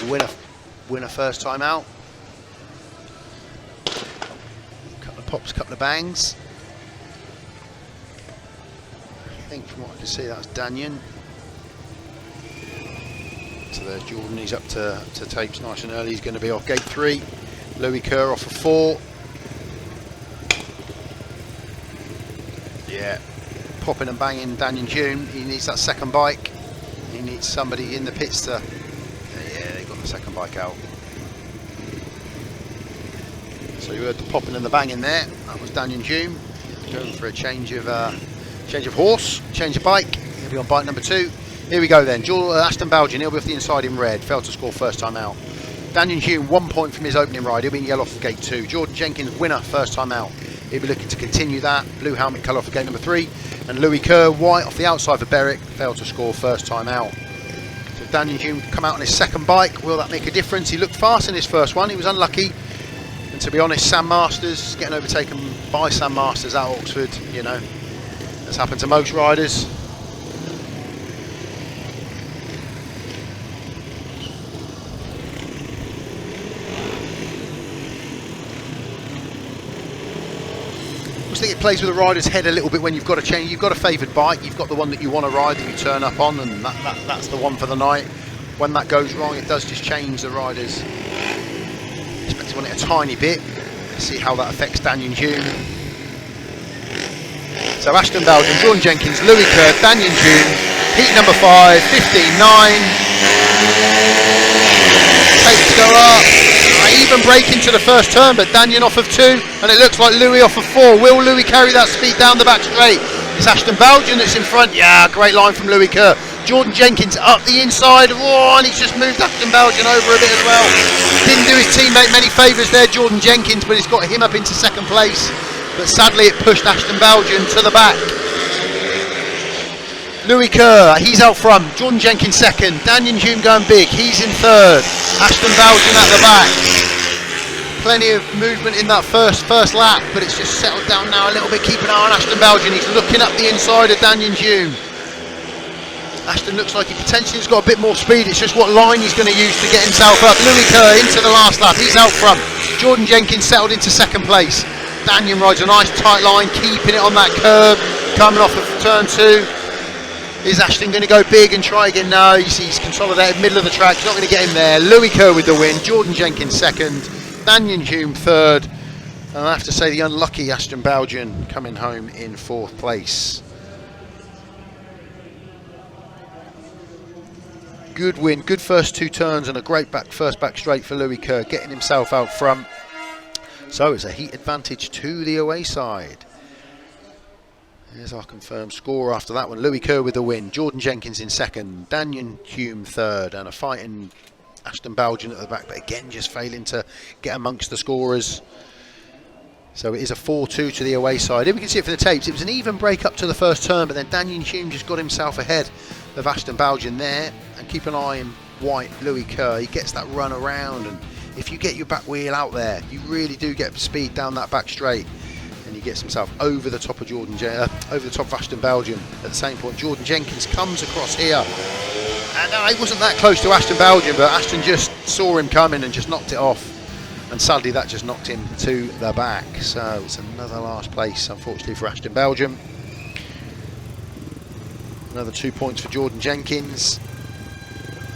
Winner first time out. Couple of pops, couple of bangs. I think from what I can see, that's Danyon. So there's Jordan. He's up to tapes nice and early. He's going to be off gate 3. Louis Kerr off of 4. Yeah, popping and banging Danyon HUME. He needs that second bike. He needs somebody in the pits to... Yeah, they got the second bike out. So you heard the popping and the banging there. That was Danyon HUME. Going for a change of horse, change of bike. He'll be on bike number 2. Here we go then. Ashton BOUGHEN, he'll be off the inside in red. Failed to score first time out. Danyon HUME, 1 point from his opening ride. He'll be in yellow off gate 2. Jordan Jenkins, winner first time out. He'll be looking to continue that. Blue helmet colour for gate number 3. And Louis Kerr, white off the outside for Berwick. Failed to score first time out. So Danyon HUME come out on his second bike. Will that make a difference? He looked fast in his first one. He was unlucky. And to be honest, Sam Masters, getting overtaken by Sam Masters at Oxford, you know, that's happened to most riders. I think it plays with the rider's head a little bit when you've got a change. You've got a favoured bike, you've got the one that you want to ride, that you turn up on, and that's the one for the night. When that goes wrong, it does just change the rider's perspective on it a tiny bit. Let's see how that affects Danyon HUME. So Ashton BOUGHEN, Jordan Jenkins, Louis Kerr, Danyon HUME, heat number 5, 15.9. Takes go up. Even break into the first turn, but Danyon off of 2, and it looks like Louis off of 4. Will Louis carry that speed down the back straight? It's Ashton BOUGHEN that's in front. Yeah, great line from Louis Kerr. Jordan Jenkins up the inside. Oh, and he's just moved Ashton BOUGHEN over a bit as well. Didn't do his teammate many favours there, Jordan Jenkins, but it's got him up into second place. But sadly, it pushed Ashton BOUGHEN to the back. Louis Kerr, he's out front. Jordan Jenkins second. Danyon HUME going big. He's in third. Ashton BOUGHEN at the back. Plenty of movement in that first lap, but it's just settled down now a little bit. Keep an eye on Ashton BOUGHEN. He's looking up the inside of Danyon HUME. Ashton looks like he potentially has got a bit more speed. It's just what line he's going to use to get himself up. Louis Kerr into the last lap. He's out front. Jordan Jenkins settled into second place. Danyon rides a nice tight line, keeping it on that curb, coming off of turn 2. Is Ashton going to go big and try again? No, he's consolidated middle of the track. He's not going to get him there. Louis Kerr with the win. Jordan Jenkins second. Danyon HUME third. And I have to say the unlucky Ashton BOUGHEN coming home in 4th place. Good win, good first 2 turns, and a great first back straight for Louis Kerr, getting himself out front. So it's a heat advantage to the away side. There's our confirmed score after that one. Louis Kerr with the win. Jordan Jenkins in second. Danyon HUME third. And a fighting Ashton BOUGHEN at the back, but again just failing to get amongst the scorers. So it is a 4-2 to the away side. Here we can see it for the tapes. It was an even break up to the first turn, but then Danyon HUME just got himself ahead of Ashton BOUGHEN there. And keep an eye on white Louis Kerr. He gets that run around, and if you get your back wheel out there, you really do get speed down that back straight. And he gets himself over the top of over the top of Ashton BOUGHEN. At the same point, Jordan Jenkins comes across here, and he wasn't that close to Ashton BOUGHEN, but Ashton just saw him coming and just knocked it off. And sadly, that just knocked him to the back. So it's another last place, unfortunately, for Ashton BOUGHEN. Another 2 points for Jordan Jenkins.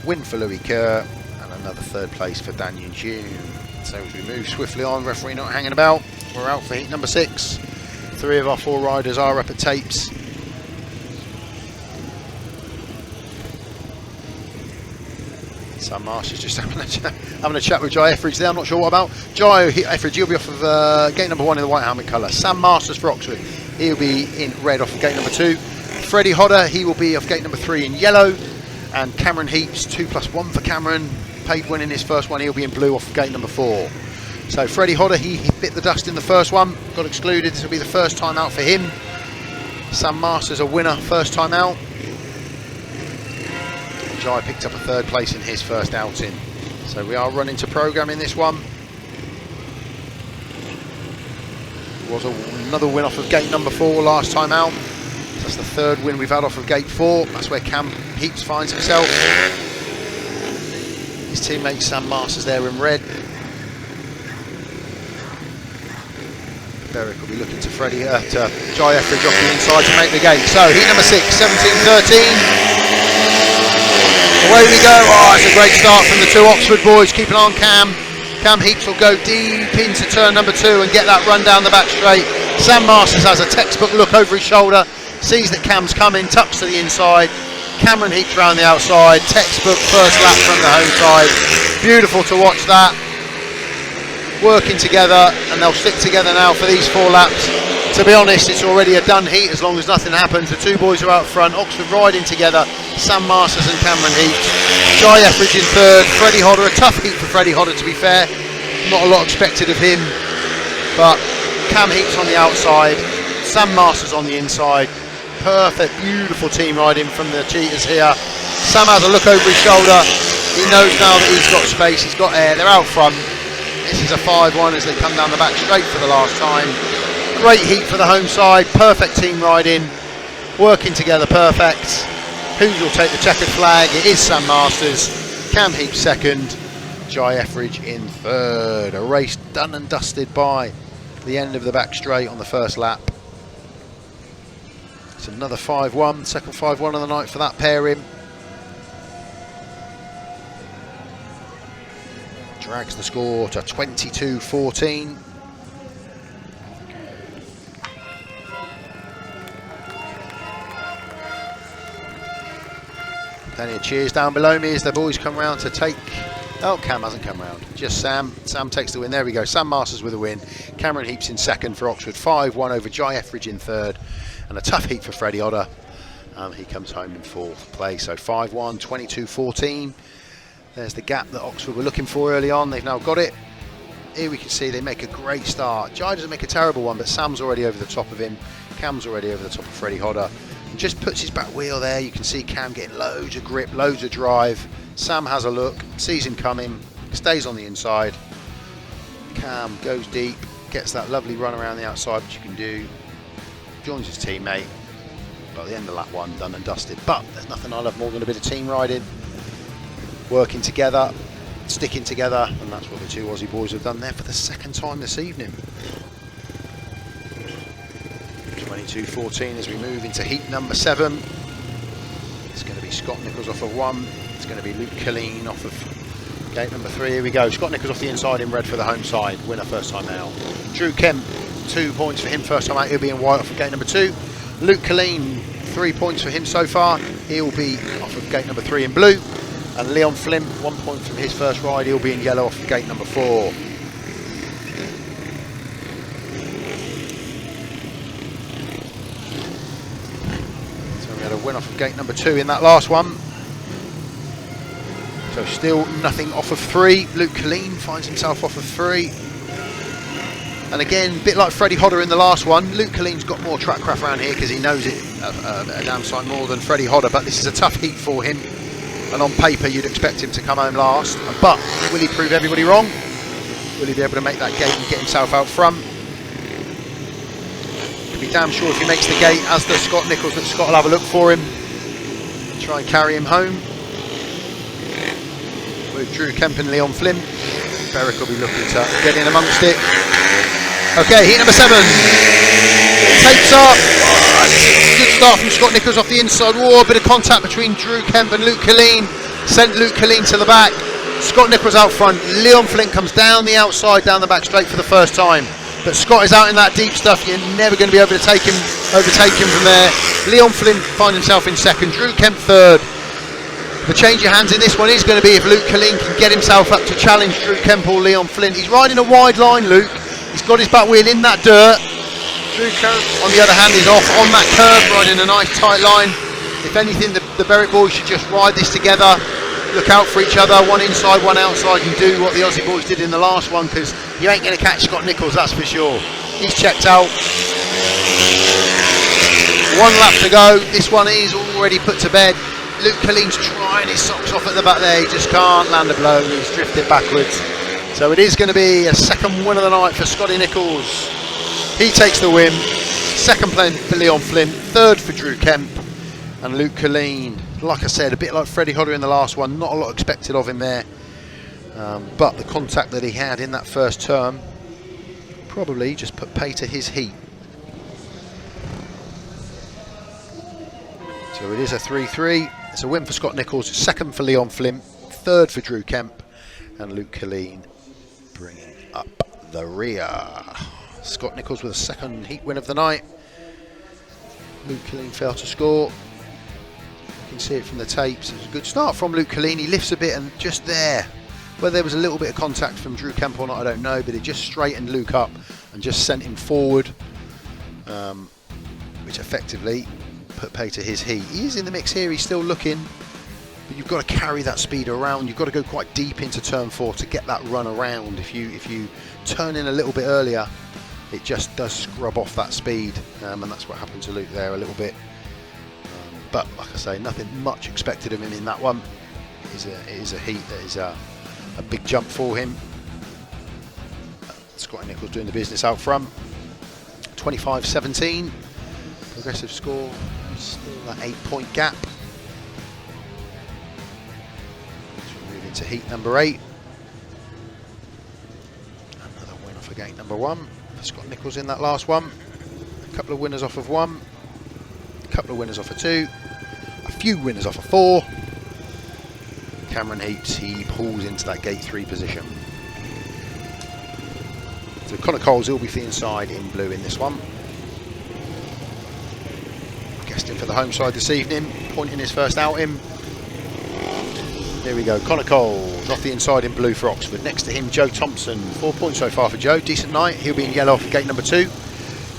Win for Louis Kerr. And another third place for Danyon HUME. So as we move swiftly on, referee not hanging about. We're out for heat number 6. 3 of our 4 riders are up at tapes. Sam Marsh is just having a chat with Jye ETHERIDGE there. I'm not sure what about. Jye ETHERIDGE, he'll be off of gate number 1 in the white helmet colour. Sam Masters for Oxford, he'll be in red off of gate number 2. Freddy HOODER, he will be off gate number 3 in yellow. And Cameron Heeps, 2+1 for Cameron. Paid winning his first one, he'll be in blue off of gate number 4. So Freddy HOODER, he bit the dust in the first one, got excluded. This will be the first time out for him. Sam Masters, a winner, first time out. Jye picked up a third place in his first outing. So we are running to programme in this one. It was another win off of gate number 4 last time out. That's the third win we've had off of gate 4. That's where Heeps finds himself. His teammate Sam Masters there in red. Berwick will be looking to Jye ETHERIDGE off the inside to make the gate. So heat number 6, 17-13. Away we go. Oh, it's a great start from the 2 Oxford boys. Keep an eye on Cam. Cam Heeps will go deep into turn number 2 and get that run down the back straight. Sam Masters has a textbook look over his shoulder, sees that Cam's coming, tucks to the inside. Cameron Heeps round the outside. Textbook first lap from the home side. Beautiful to watch that. Working together, and they'll stick together now for these 4 laps. To be honest, it's already a done heat as long as nothing happens. The 2 boys are out front, Oxford riding together, Sam Masters and Cameron Heeps. Jye ETHERIDGE in third, Freddy HOODER, a tough heat for Freddy HOODER to be fair. Not a lot expected of him, but Cam Heeps on the outside, Sam Masters on the inside. Perfect, beautiful team riding from the Cheetahs here. Sam has a look over his shoulder. He knows now that he's got space, he's got air, they're out front. This is a 5-1 as they come down the back straight for the last time. Great heat for the home side, perfect team riding, working together perfect. Who will take the checkered flag? It is Sam Masters. Cam Heeps second, Jye ETHERIDGE in third. A race done and dusted by the end of the back straight on the first lap. It's another 5-1, second 5-1 of the night for that pairing. Drags the score to 22-14. Plenty of cheers down below me as the boys come round to take... Oh, Cam hasn't come round. Just Sam. Sam takes the win. There we go. Sam Masters with a win. Cameron Heeps in second for Oxford. 5-1 over Jye ETHERIDGE in third. And a tough heat for Freddy HOODER. He comes home in fourth place. So 5-1, 22-14. There's the gap that Oxford were looking for early on. They've now got it. Here we can see they make a great start. Jye doesn't make a terrible one, but Sam's already over the top of him. Cam's already over the top of Freddy HOODER. And just puts his back wheel there. You can see Cam getting loads of grip, loads of drive. Sam has a look, sees him coming, stays on the inside. Cam goes deep, gets that lovely run around the outside, which you can do. Joins his teammate. By the end of lap 1, done and dusted. But there's nothing I love more than a bit of team riding. Working together, sticking together, and that's what the 2 Aussie boys have done there for the second time this evening. 22-14 as we move into heat number 7. It's going to be Scott Nicholls off of 1. It's going to be Luke Killeen off of gate number 3. Here we go. Scott Nicholls off the inside in red for the home side. Winner first time out. Drew Kemp, 2 points for him first time out. He'll be in white off of gate number 2. Luke Killeen, 3 points for him so far. He'll be off of gate number 3 in blue. And Leon Flint, 1 point from his first ride. He'll be in yellow off of gate number 4. So we had a win off of gate number 2 in that last one. So still nothing off of 3. Luke Killeen finds himself off of 3. And again, a bit like Freddy HOODER in the last one, Luke Killeen's got more track craft around here because he knows it a damn sight more than Freddy HOODER, but this is a tough heat for him. And on paper, you'd expect him to come home last. But will he prove everybody wrong? Will he be able to make that gate and get himself out front? Could be damn sure if he makes the gate, as does Scott Nicholls, that Scott will have a look for him. Try and carry him home. With Drew Kemp and Leon Flint, Berwick will be looking to get in amongst it. Okay, heat number 7. Tapes up. Good start from Scott Nicholls off the inside. Whoa, a bit of contact between Drew Kemp and Luke Killeen. Sent Luke Killeen to the back. Scott Nicholls out front. Leon Flint comes down the outside, down the back straight for the first time. But Scott is out in that deep stuff. You're never going to be able to overtake him from there. Leon Flint finds himself in second. Drew Kemp third. The change of hands in this one is going to be if Luke Killeen can get himself up to challenge Drew Kemp or Leon Flint. He's riding a wide line, Luke. He's got his back wheel in that dirt. Drew Kemp, on the other hand, is off on that curve, riding a nice tight line. If anything, the Berwick boys should just ride this together. Look out for each other, one inside, one outside, and do what the Aussie boys did in the last one, because you ain't going to catch Scott Nicholls, that's for sure. He's checked out. 1 lap to go. This one is already put to bed. Luke Killeen's trying his socks off at the back there. He just can't land a blow. He's drifted backwards. So it is going to be a second win of the night for Scotty Nicholls. He takes the win. Second place for Leon Flint. Third for Drew Kemp. And Luke Killeen, like I said, a bit like Freddy HOODER in the last one. Not a lot expected of him there. But the contact that he had in that first term probably just put pay to his heat. So it is a 3-3. It's a win for Scott Nicholls, second for Leon Flint, third for Drew Kemp, and Luke Killeen bringing up the rear. Scott Nicholls with a second heat win of the night. Luke Killeen failed to score. You can see it from the tapes. It was a good start from Luke Killeen. He lifts a bit, and just there, whether there was a little bit of contact from Drew Kemp or not, I don't know, but it just straightened Luke up and just sent him forward, which effectively put pay to his heat. He is in the mix here, he's still looking, but you've got to carry that speed around. You've got to go quite deep into turn 4 to get that run around. If you turn in a little bit earlier, it just does scrub off that speed, and that's what happened to Luke there a little bit. But like I say, nothing much expected of him in that one. It is a heat that is a big jump for him. Scotty Nicholls doing the business out front. 25-17. Progressive score, still that 8-point gap. So we move into heat number 8. Another win off of gate number 1 for Scott Nicholls in that last one. A couple of winners off of 1, a couple of winners off of 2, a few winners off of 4. Cameron Heeps, he pulls into that gate 3 position. So Connor Coles will be the inside in blue in this one. Guesting for the home side this evening, pointing his first outing. There we go, Connor Coles off the inside in blue for Oxford. Next to him, Joe Thompson, 4 points so far for Joe, decent night. He'll be in yellow off of gate number 2.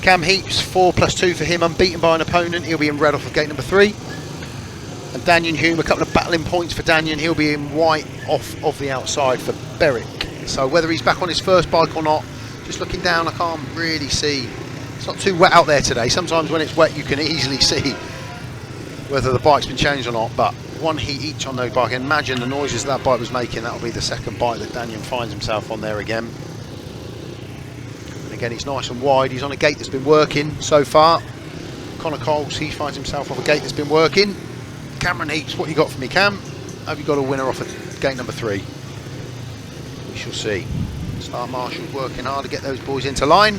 Cam Heeps, 4+2 for him, unbeaten by an opponent. He'll be in red off of gate number 3. And Danyon HUME, a couple of battling points for Danyon. He'll be in white off of the outside for Berwick. So whether he's back on his first bike or not, just looking down, I can't really see. It's not too wet out there today. Sometimes when it's wet, you can easily see whether the bike's been changed or not. But 1 heat each on those bikes. Imagine the noises that bike was making. That'll be the second bike that Danyon finds himself on there again. And again, it's nice and wide. He's on a gate that's been working so far. Connor Coles, he finds himself off a gate that's been working. Cameron Heeps, what you got for me, Cam? Have you got a winner off of gate number 3? We shall see. Star Marshall's working hard to get those boys into line.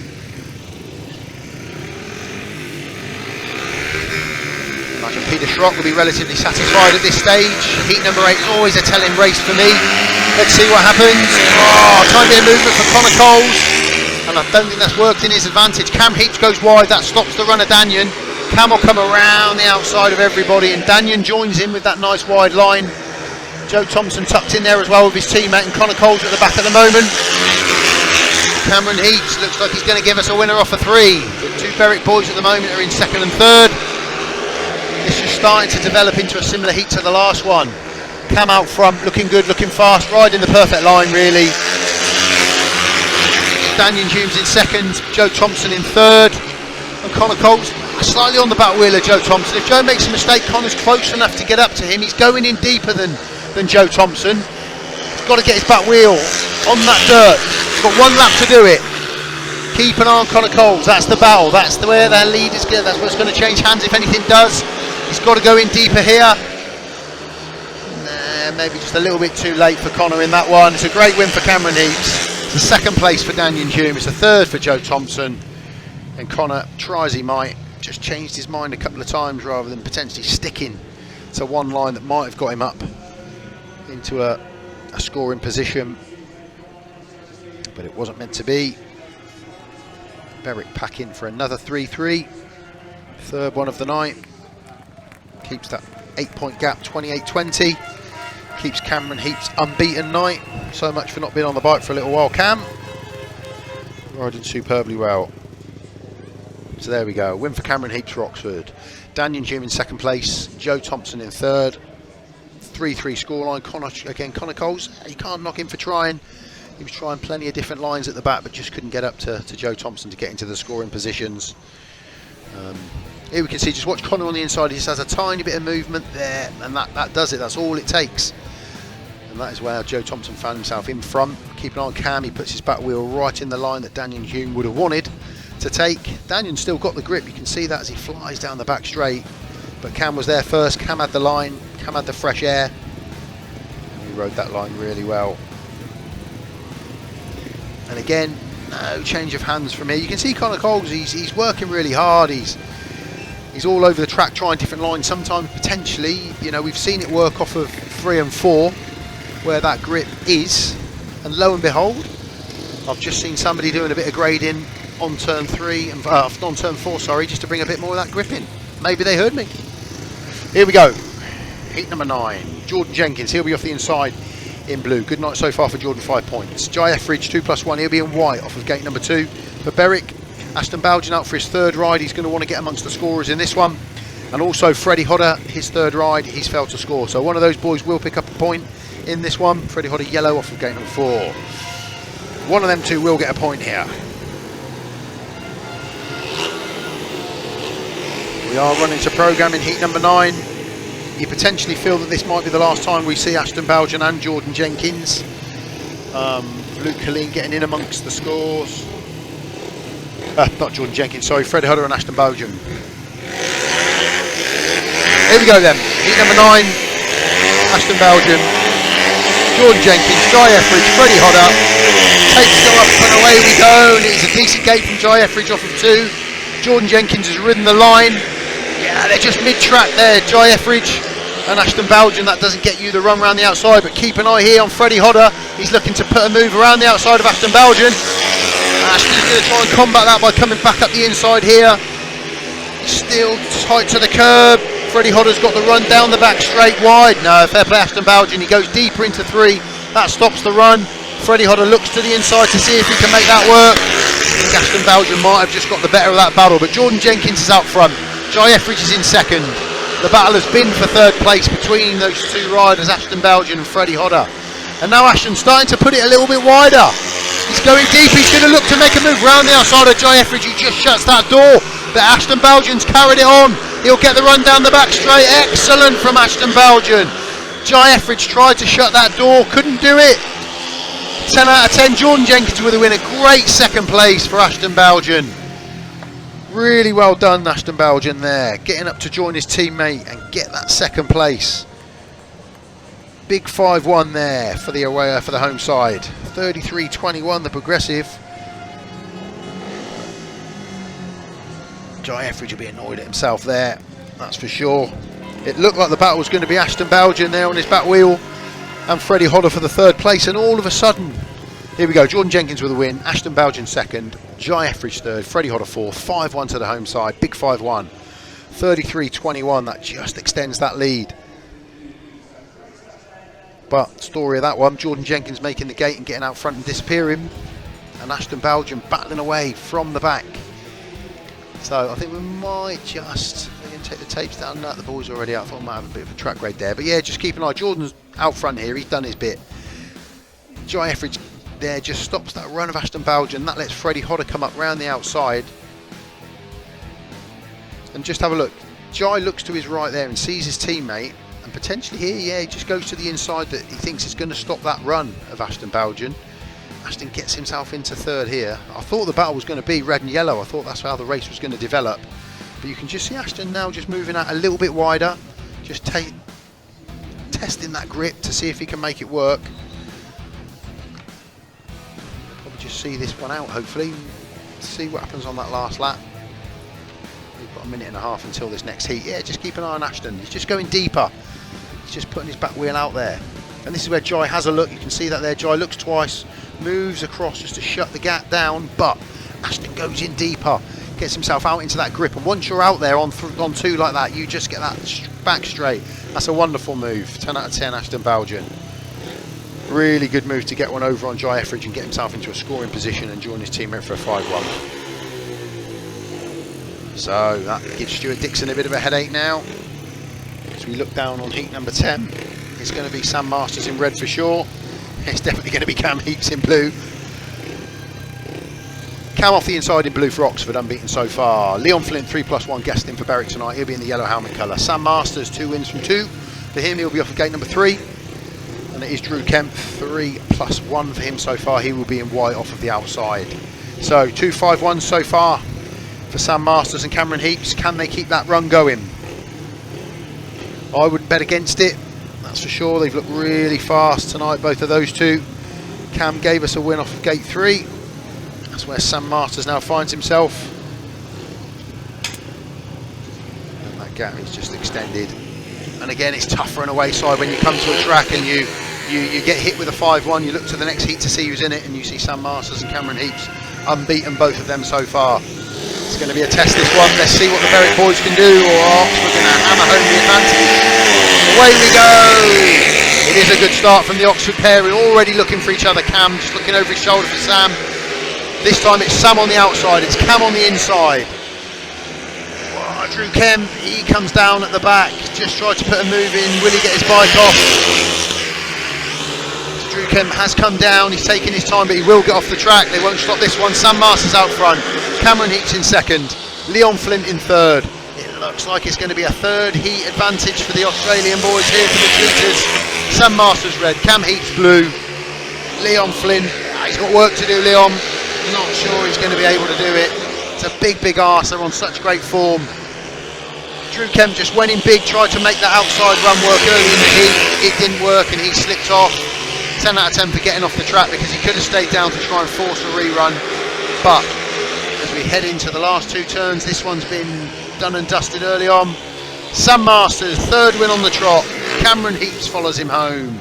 I imagine Peter SCHROECK will be relatively satisfied at this stage. Heat number 8 is always a telling race for me. Let's see what happens. Oh, tiny bit of movement for Connor Coles, and I don't think that's worked in his advantage. Cam Heeps goes wide, that stops the runner Danyon. Cam will come around the outside of everybody, and Danyon joins in with that nice wide line. Joe Thompson tucked in there as well with his teammate, and Connor Coles at the back at the moment. Cameron Heeps looks like he's going to give us a winner off of 3. The 2 Berwick boys at the moment are in second and third. This is starting to develop into a similar heat to the last one. Cam out front, looking good, looking fast, riding the perfect line really. Danyon HUME's in second, Joe Thompson in third, and Connor Coles slightly on the back wheel of Joe Thompson. If Joe makes a mistake, Connor's close enough to get up to him. He's going in deeper than Joe Thompson. He's got to get his back wheel on that dirt. He's got one lap to do it. Keep an eye on Connor Coles. That's the battle. That's where their lead is good. That's what's going to change hands if anything does. He's got to go in deeper here. Maybe just a little bit too late for Connor in that one. It's a great win for Cameron Heeps. It's a second place for Danyon HUME. It's a third for Joe Thompson. And Connor tries he might. Just changed his mind a couple of times rather than potentially sticking to one line that might have got him up into a scoring position. But it wasn't meant to be. Berwick pack in for another 3-3. Third one of the night. Keeps that 8-point gap, 28-20. Keeps Cameron Heeps unbeaten night. So much for not being on the bike for a little while, Cam. Riding superbly well. So there we go. Win for Cameron Heeps for Oxford. Danyon HUME in second place. Joe Thompson in third. 3-3 scoreline. Connor Coles, you can't knock him for trying. He was trying plenty of different lines at the back, but just couldn't get up to Joe Thompson to get into the scoring positions. Here we can see, just watch Connor on the inside. He just has a tiny bit of movement there, and that does it. That's all it takes. And that is where Joe Thompson found himself in front. Keep an eye on Cam. He puts his back wheel right in the line that Danyon HUME would have wanted to take. Danyon still got the grip. You can see that as he flies down the back straight. But Cam was there first. Cam had the line. Cam had the fresh air. And he rode that line really well. And again, no change of hands from here. You can see Connor Coles, he's working really hard. He's all over the track trying different lines. Sometimes potentially, you know, we've seen it work off of 3 and 4 where that grip is. And lo and behold, I've just seen somebody doing a bit of grading on turn 3 and on turn 4, sorry, just to bring a bit more of that grip in. Maybe they heard me. Here we go. Heat number 9. Jordan Jenkins, he'll be off the inside in blue. Good night so far for Jordan, 5 points. Jye ETHERIDGE 2+1, he'll be in white off of gate number 2 for Berwick. Ashton BOUGHEN out for his third ride. He's going to want to get amongst the scorers in this one. And also Freddy HOODER, his third ride, he's failed to score. So one of those boys will pick up a point in this one. Freddy HOODER yellow off of gate number 4. One of them two will get a point here. We are running to programme in heat number 9. You potentially feel that this might be the last time we see Ashton BOUGHEN and Jordan Jenkins. Luke Killeen getting in amongst the scores. Not Jordan Jenkins, sorry, Freddy HOODER and Ashton BOUGHEN. Here we go then, heat number 9, Ashton BOUGHEN, Jordan Jenkins, Jye ETHERIDGE, Freddy HOODER. Takes go up and away we go, and it's a decent gate from Jye ETHERIDGE off of 2. Jordan Jenkins has ridden the line. Yeah, they're just mid-track there, Jye ETHERIDGE and Ashton BOUGHEN. That doesn't get you the run around the outside, but keep an eye here on Freddy HOODER. He's looking to put a move around the outside of Ashton BOUGHEN. Ashton's going to try and combat that by coming back up the inside here. Still tight to the curb. Freddy HOODER's got the run down the back straight wide. No, fair play Ashton BOUGHEN. He goes deeper into 3. That stops the run. Freddy HOODER looks to the inside to see if he can make that work. I think Ashton BOUGHEN might have just got the better of that battle, but Jordan Jenkins is out front. Jye ETHERIDGE is in second. The battle has been for third place between those two riders, Ashton BOUGHEN and Freddy HOODER. And now Ashton's starting to put it a little bit wider. He's going deep. He's going to look to make a move round the outside of Jye ETHERIDGE. He just shuts that door. But Ashton BOUGHEN's carried it on. He'll get the run down the back straight. Excellent from Ashton BOUGHEN. Jye ETHERIDGE tried to shut that door. Couldn't do it. 10 out of 10. Jordan Jenkins with a win. A great second place for Ashton BOUGHEN. Really well done, Ashton BOUGHEN there. Getting up to join his teammate and get that second place. Big 5-1 there for the away, for the home side. 33-21 the progressive. Jye ETHERIDGE will be annoyed at himself there, that's for sure. It looked like the battle was going to be Ashton BOUGHEN there on his back wheel and Freddy HOODER for the third place, and all of a sudden, here we go, Jordan Jenkins with a win, Ashton BOUGHEN second, Jye ETHERIDGE third, Freddy HOODER fourth, 5-1 to the home side, big 5-1. 33-21, that just extends that lead. But story of that one, Jordan Jenkins making the gate and getting out front and disappearing, and Ashton BOUGHEN battling away from the back. So I think we might just take the tapes down. No, the ball's already out. I thought I might have a bit of a track grade there, but yeah, just keep an eye. Jordan's out front here, he's done his bit. Jye Etheridge there just stops that run of Ashton BOUGHEN. That lets Freddy HOODER come up round the outside. And just have a look. Jye looks to his right there and sees his teammate, and potentially here, yeah, he just goes to the inside that he thinks is going to stop that run of Ashton BOUGHEN. Ashton gets himself into third here. I thought the battle was going to be red and yellow. I thought that's how the race was going to develop. But you can just see Ashton now just moving out a little bit wider, just testing that grip to see if he can make it work. Probably just see this one out, hopefully. See what happens on that last lap. We've got a minute and a half until this next heat. Yeah, just keep an eye on Ashton. He's just going deeper. He's just putting his back wheel out there. And this is where Jye has a look. You can see that there. Jye looks twice, moves across just to shut the gap down, but Ashton goes in deeper, gets himself out into that grip. And once you're out there on two like that, you just get that back straight. That's a wonderful move. 10 out of 10, Ashton BOUGHEN. Really good move to get one over on Jye Etheridge and get himself into a scoring position and join his teammate for a 5-1. So that gives Stewart DICKSON a bit of a headache now. As we look down on heat number 10, it's going to be Sam Masters in red for sure. It's definitely going to be Heeps in blue. Cam off the inside in blue for Oxford, unbeaten so far. Leon Flint, 3+1 guest in for Berwick tonight. He'll be in the yellow helmet colour. Sam Masters, 2 wins from 2. For him, he'll be off of gate number 3. And it is Drew Kemp, 3+1 for him so far. He will be in white off of the outside. So 2 5-1s so far for Sam Masters and Cameron Heeps. Can they keep that run going? I wouldn't bet against it, that's for sure. They've looked really fast tonight, both of those two. Cam gave us a win off of gate 3. That's where Sam Masters now finds himself. And that gap is just extended. And again, it's tough for an away side when you come to a track and you get hit with a 5-1. You look to the next heat to see who's in it, and you see Sam Masters and Cameron Heeps unbeaten, both of them so far. It's going to be a test, this one. Let's see what the Berwick boys can do, or Oxford going to hammer home the advantage. Away we go. It is a good start from the Oxford pair. We're already looking for each other. Cam just looking over his shoulder for Sam. This time it's Sam on the outside, it's Cam on the inside. Oh, Drew Kemp, he comes down at the back, just tried to put a move in. Will he get his bike off? Drew Kemp has come down, he's taking his time, but he will get off the track. They won't stop this one. Sam Masters out front, Cameron Heeps in second, Leon Flint in third. It looks like it's going to be a third heat advantage for the Australian boys here for the Cheetahs. Sam Masters red, Cam Heeps blue, Leon Flint, he's got work to do, Leon. Not sure he's going to be able to do it. It's a big arse, they're on such great form. Drew Kemp just went in big, tried to make that outside run work early in the heat. It didn't work and he slipped off. 10 out of 10 for getting off the track, because he could have stayed down to try and force a rerun. But as we head into the last 2 turns, this one's been done and dusted early on. Sam Masters, 3rd win on the trot. Cameron Heeps follows him home.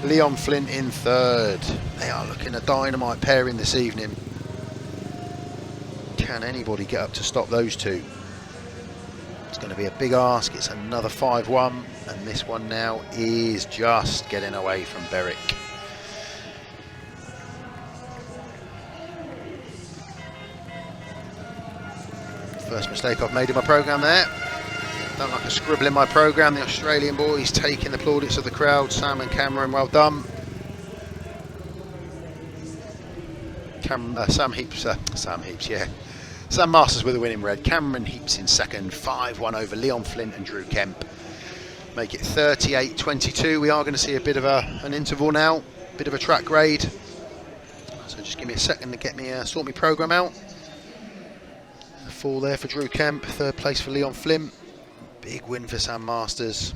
Leon Flint in 3rd. They are looking a dynamite pairing this evening. Can anybody get up to stop those two? It's going to be a big ask. It's another 5-1, and this one now is just getting away from Berwick. First mistake I've made in my programme there. Don't like a scribble in my programme. The Australian boys taking the plaudits of the crowd. Sam and Cameron, well done. Sam Heeps, yeah. Sam Masters with a win in red. Cameron Heeps in second. 5-1 over Leon Flint and Drew Kemp. Make it 38-22. We are going to see a bit of an interval now. Bit of a track grade. So just give me a second to get me sort my programme out. A 4 there for Drew Kemp. 3rd place for Leon Flint. Big win for Sam Masters.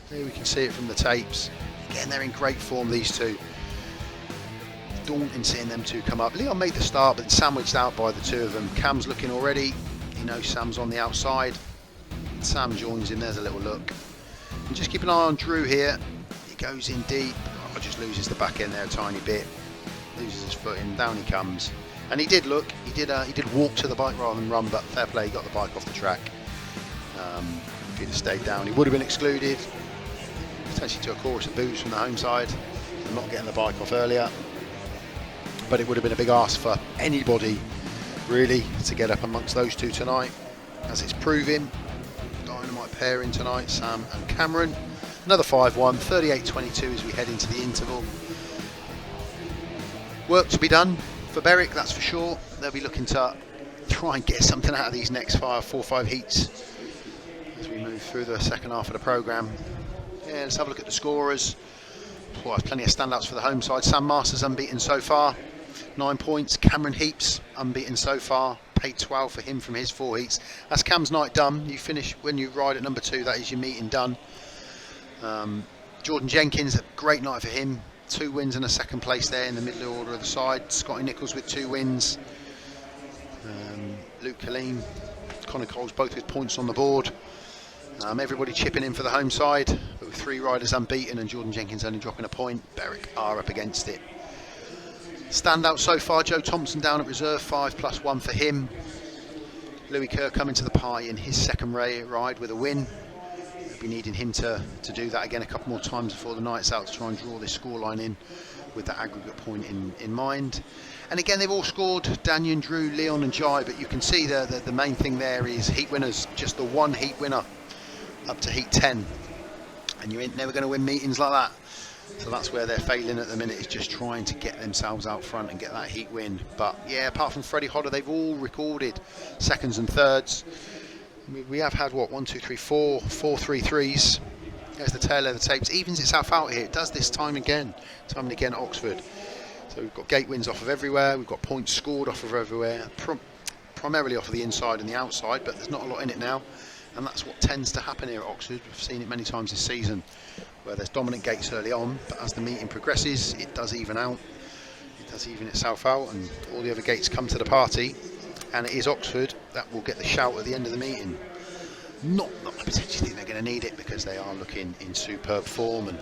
Here we can see it from the tapes. Again, they're in great form, these two. Daunting seeing them two come up. Leon made the start, but sandwiched out by the two of them. Cam's looking already. He knows Sam's on the outside. Sam joins him. There's a little look. And just keep an eye on Drew here. He goes in deep. Oh, just loses the back end there a tiny bit. Loses his footing. Down he comes. And he did look. He did walk to the bike rather than run. But fair play. He got the bike off the track. If he'd have stayed down, he would have been excluded. Potentially to a chorus of boos from the home side. And not getting the bike off earlier. But it would have been a big ask for anybody, really, to get up amongst those two tonight, as it's proving. Dynamite pairing tonight, Sam and Cameron. Another 5-1, 38-22 as we head into the interval. Work to be done for Berwick, that's for sure. They'll be looking to try and get something out of these next 4 or 5 heats as we move through the second half of the programme. Yeah, let's have a look at the scorers. Oh, there's plenty of standouts for the home side. Sam Masters unbeaten so far, 9 points. Cameron Heeps unbeaten so far, paid 12 for him from his 4 heats. That's Cam's night done. You finish when you ride at number 2, that is your meeting done. Jordan Jenkins, a great night for him. 2 wins and a second place there in the middle order of the side. Scotty Nicholls with 2 wins. Luke Killeen, Connor Coles both with points on the board. Everybody chipping in for the home side, but with 3 riders unbeaten and Jordan Jenkins only dropping a point. Berwick are up against it. Standout so far, Joe Thompson down at reserve, 5+1 for him. Louis Kerr coming to the pie in his second ride with a win. We'll be needing him to do that again a couple more times before the night's out to try and draw this scoreline in with that aggregate point in mind. And again, they've all scored, Danyon, Drew, Leon and Jye, but you can see the main thing there is heat winners, just the one heat winner up to heat 10. And you ain't never going to win meetings like that. So that's where they're failing at the minute, is just trying to get themselves out front and get that heat win. But yeah, apart from Freddy HOODER, they've all recorded seconds and thirds. We have had, what, 1, 2, 3, 4 3-3s. There's the tail of the tapes. Evens itself out here. It does this time and again at Oxford. So we've got gate wins off of everywhere. We've got points scored off of everywhere. Primarily off of the inside and the outside, but there's not a lot in it now. And that's what tends to happen here at Oxford. We've seen it many times this season, where there's dominant gates early on, but as the meeting progresses, it does even out. It does even itself out, and all the other gates come to the party. And it is Oxford that will get the shout at the end of the meeting. Not I potentially think they're going to need it, because they are looking in superb form, and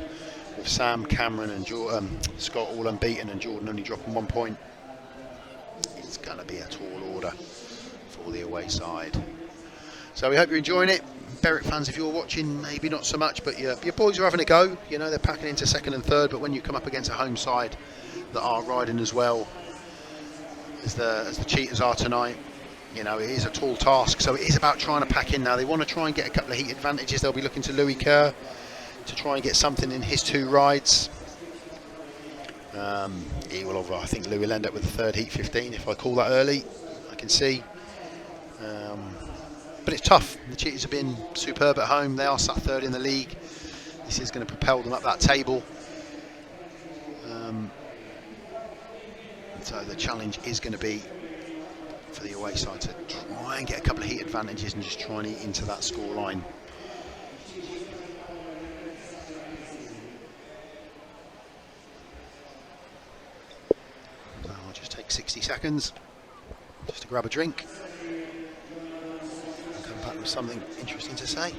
with Sam, Cameron and Scott all unbeaten and Jordan only dropping 1 point, it's going to be a tall order for the away side. So we hope you're enjoying it. Berwick fans, if you're watching, maybe not so much, but your boys are having a go. You know, they're packing into second and third, but when you come up against a home side that are riding as well as the Cheetahs are tonight, you know, it is a tall task. So it is about trying to pack in now. They want to try and get a couple of heat advantages. They'll be looking to Louis Kerr to try and get something in his 2 rides. He will, I think Louis will end up with the 3rd heat 15 if I call that early. I can see. But it's tough. The Cheetahs have been superb at home. They are sat 3rd in the league. This is going to propel them up that table. So the challenge is going to be for the away side to try and get a couple of heat advantages and just try and eat into that score line. So I'll just take 60 seconds just to grab a drink. Back with something interesting to say.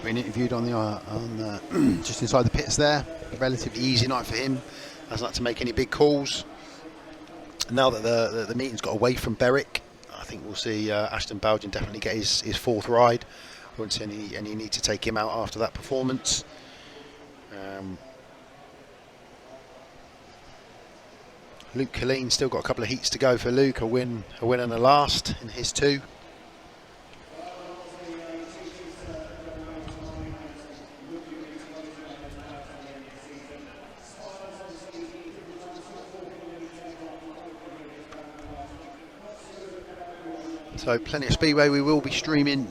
Being interviewed on the just inside the pits there. A relatively easy night for him. Hasn't had to make any big calls. Now that the meeting's got away from Berwick, I think we'll see Ashton BOUGHEN definitely get his 4th ride. I won't see any need to take him out after that performance. Luke Killeen still got a couple of heats to go for Luke. A win and a last in his 2. So plenty of speedway. We will be streaming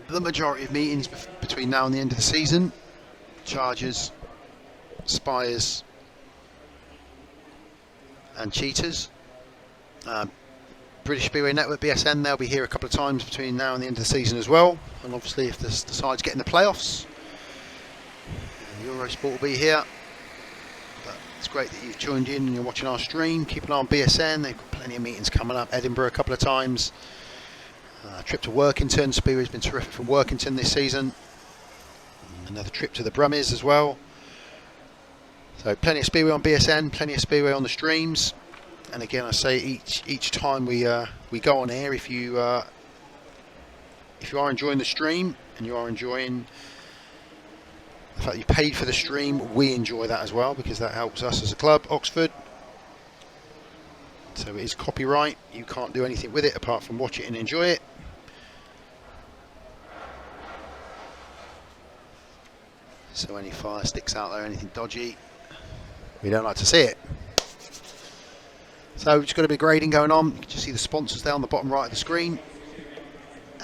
the majority of meetings between now and the end of the season. Chargers, Spires and Cheetahs. British Speedway Network, BSN, they'll be here a couple of times between now and the end of the season as well. And obviously if the sides get in the playoffs, Eurosport will be here. But it's great that you've joined in and you're watching our stream. Keep an eye on BSN. They've got plenty of meetings coming up. Edinburgh a couple of times. Trip to Workington. Speedway's been terrific from Workington this season. Another trip to the Brummies as well. So plenty of speedway on BSN, plenty of speedway on the streams. And again, I say each time we go on air, if you are enjoying the stream and you are enjoying the fact you paid for the stream, we enjoy that as well, because that helps us as a club, Oxford. So it is copyright. You can't do anything with it apart from watch it and enjoy it. So any fire sticks out there, anything dodgy, we don't like to see it. So we've just got a bit of grading going on. You can just see the sponsors there on the bottom right of the screen.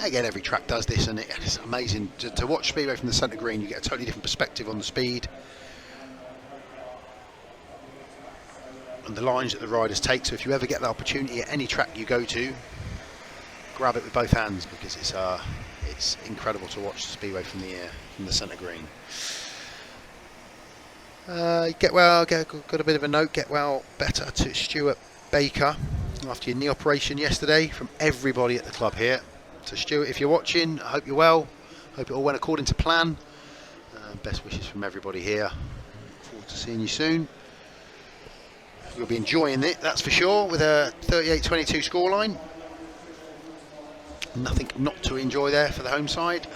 Again, every track does this, and it's amazing to watch speedway from the centre green. You get a totally different perspective on the speed and the lines that the riders take. So if you ever get the opportunity at any track you go to, grab it with both hands, because it's incredible to watch the speedway from the centre green. Got a bit of a note. Get well better to Stewart Baker after your knee operation yesterday, from everybody at the club here. So Stewart, if you're watching, I hope you're well. Hope it all went according to plan. Best wishes from everybody here. Look forward to seeing you soon. You'll be enjoying it, that's for sure, with a 38-22 scoreline. Nothing not to enjoy there for the home side.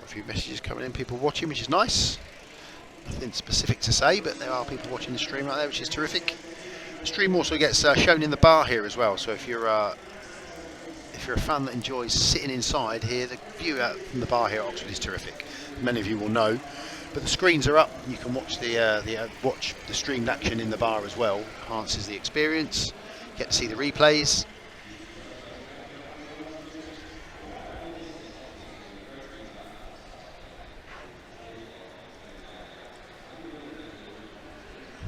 A few messages coming in, people watching, which is nice. Nothing specific to say, but there are people watching the stream right there, which is terrific. The stream also gets shown in the bar here as well, so if you're a fan that enjoys sitting inside here, the view out from the bar here at Oxford is terrific. Many of you will know, but the screens are up. You can watch watch the streamed action in the bar as well. Enhances the experience. Get to see the replays.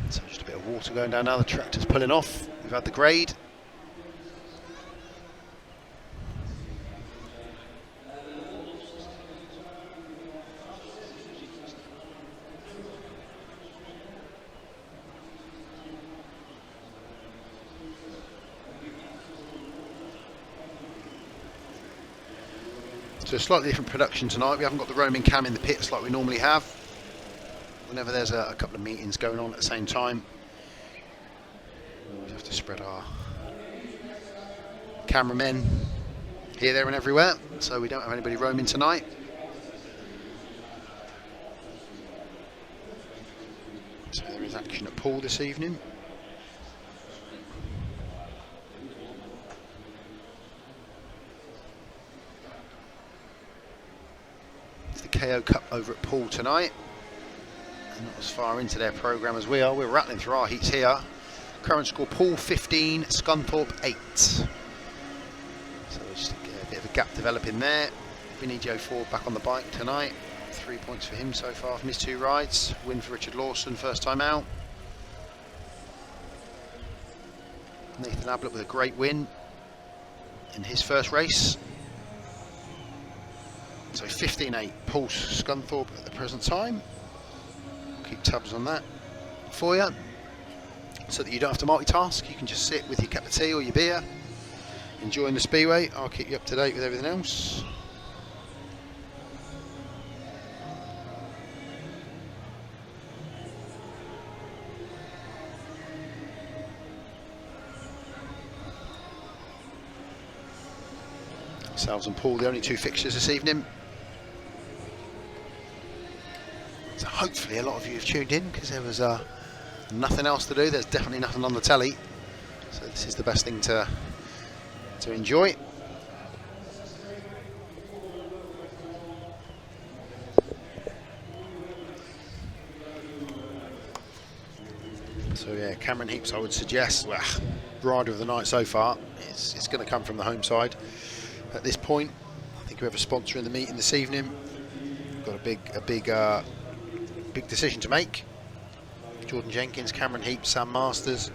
So just a bit of water going down now, the tractor's pulling off. We've had the grade. So a slightly different production tonight. We haven't got the roaming cam in the pits like we normally have. Whenever there's a couple of meetings going on at the same time, we have to spread our cameramen here, there and everywhere, so we don't have anybody roaming tonight. So there is action at Poole this evening. It's the KO Cup over at Poole tonight. Not as far into their programme as we are. We're rattling through our heats here. Current score: Poole 15, Scunthorpe 8. So just a bit of a gap developing there. Vinnie Joe Ford back on the bike tonight. 3 points for him so far from his 2 rides. Win for Richard Lawson, first time out. Nathan Ablett with a great win in his first race. So 15-8, Poole Scunthorpe at the present time. Keep tabs on that for you, so that you don't have to multitask. You can just sit with your cup of tea or your beer, enjoying the speedway. I'll keep you up to date with everything else. Salves and Poole, the only 2 fixtures this evening. So hopefully a lot of you have tuned in, because there was nothing else to do. There's definitely nothing on the telly, so this is the best thing to enjoy. So yeah, Cameron Heeps, I would suggest, well, rider of the night so far. It's going to come from the home side at this point. I think whoever's sponsoring the meeting this evening got a big decision to make. Jordan Jenkins, Cameron Heeps, Sam Masters,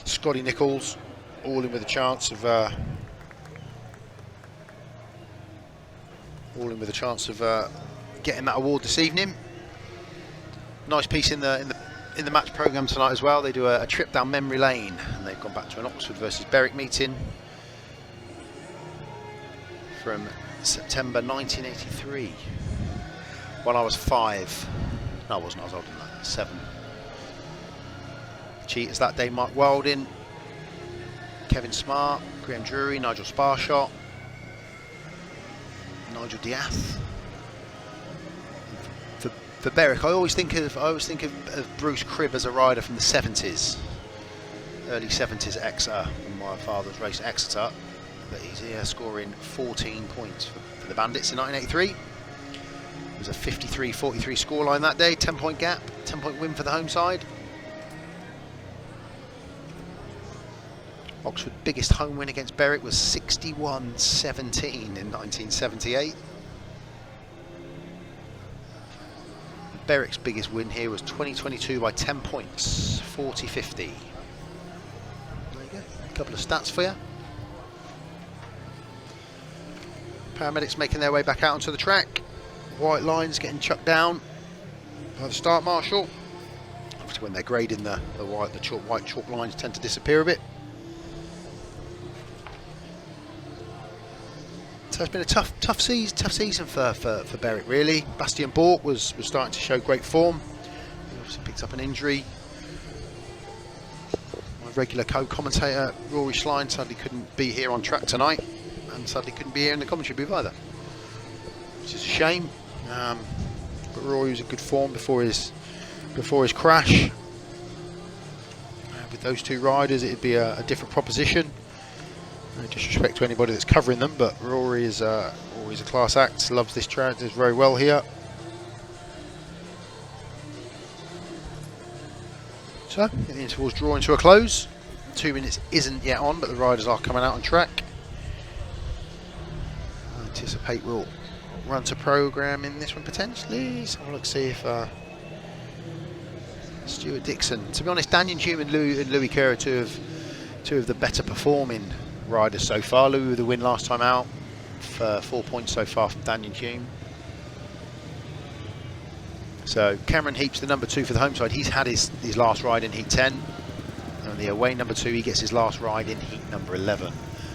Scotty Nicholls, all in with a chance of getting that award this evening. Nice piece in the match programme tonight as well. They do a trip down memory lane, and they've gone back to an Oxford versus Berwick meeting from September 1983, when I was 5. No, I wasn't. I was older than that. 7. Cheaters that day: Mark Wilding, Kevin Smart, Graham Drury, Nigel Sparshot, Nigel Diath. For Berwick, I always think of Bruce Cribb as a rider from the 70s, early 70s at Exeter, when my father was racing Exeter. But he's here scoring 14 points for the Bandits in 1983. It was a 53-43 scoreline that day, 10-point gap, 10-point win for the home side. Oxford's biggest home win against Berwick was 61-17 in 1978. Berwick's biggest win here was 2022 by 10 points, 40-50. There you go, a couple of stats for you. Paramedics making their way back out onto the track. White lines getting chucked down by the start marshal. Obviously when they're grading the white chalk lines tend to disappear a bit. So it's been a tough season for Berwick, really. Bastian Bork was starting to show great form. He obviously picked up an injury. My regular co-commentator Rory Schlein sadly couldn't be here on track tonight, and sadly couldn't be here in the commentary booth either, which is a shame. But Rory was in good form before his crash. With those two riders, it'd be a different proposition. No disrespect to anybody that's covering them, but Rory is always a class act, loves this track, does very well here. So, the interval's drawing to a close. 2 minutes isn't yet on, but the riders are coming out on track. I anticipate we'll run to programme in this one potentially. So I'll look see if Stewart DICKSON. To be honest, Danyon HUME and Louis Kerr are two of the better performing riders so far. Louis with the win last time out, for 4 points so far from Danyon HUME. So Cameron Heeps, the number 2 for the home side, he's had his last ride in Heat 10, and the away number 2, he gets his last ride in Heat number 11.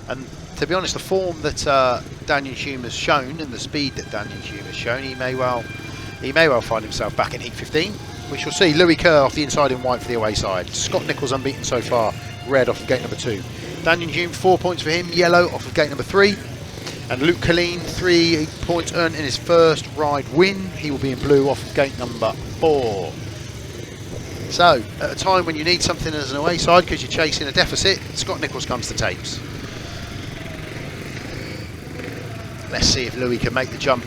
And to be honest, the form that Danyon HUME has shown and the speed that Danyon HUME has shown, he may well find himself back in Heat 15. We shall see. Louis Kerr off the inside in white for the away side. Scott Nicholls unbeaten so far, red off of gate number 2. Danyon HUME 4 points for him, yellow off of gate number 3. And Luke Killeen 3 points earned in his first ride win. He will be in blue off of gate number 4. So, at a time when you need something as an away side because you're chasing a deficit, Scott Nicholls comes to tapes. Let's see if Louis can make the jump.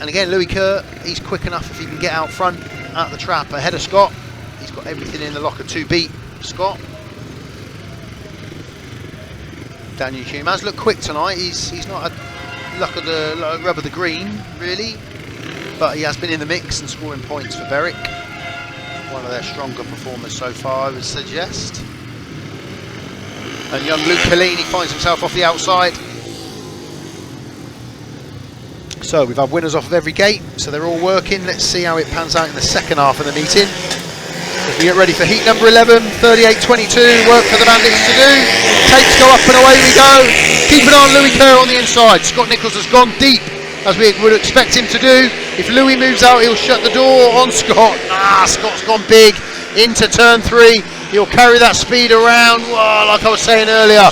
And again, Louis Kerr, he's quick enough if he can get out front, out the trap ahead of Scott. He's got everything in the locker to beat Scott. Danyon HUME has looked quick tonight. He's not a luck of the rub of the green, really, but he has been in the mix and scoring points for Berwick. One of their stronger performers so far, I would suggest. And young Luke Killeen, he finds himself off the outside. So we've had winners off of every gate, so they're all working. Let's see how it pans out in the second half of the meeting. As we get ready for heat number 11, 38-22, work for the Bandits to do. Tapes go up and away we go. Keep an eye on Louis Kerr on the inside. Scott Nicholls has gone deep, as we would expect him to do. If Louis moves out, he'll shut the door on Scott. Scott's gone big into turn 3. He'll carry that speed around. Well, like I was saying earlier,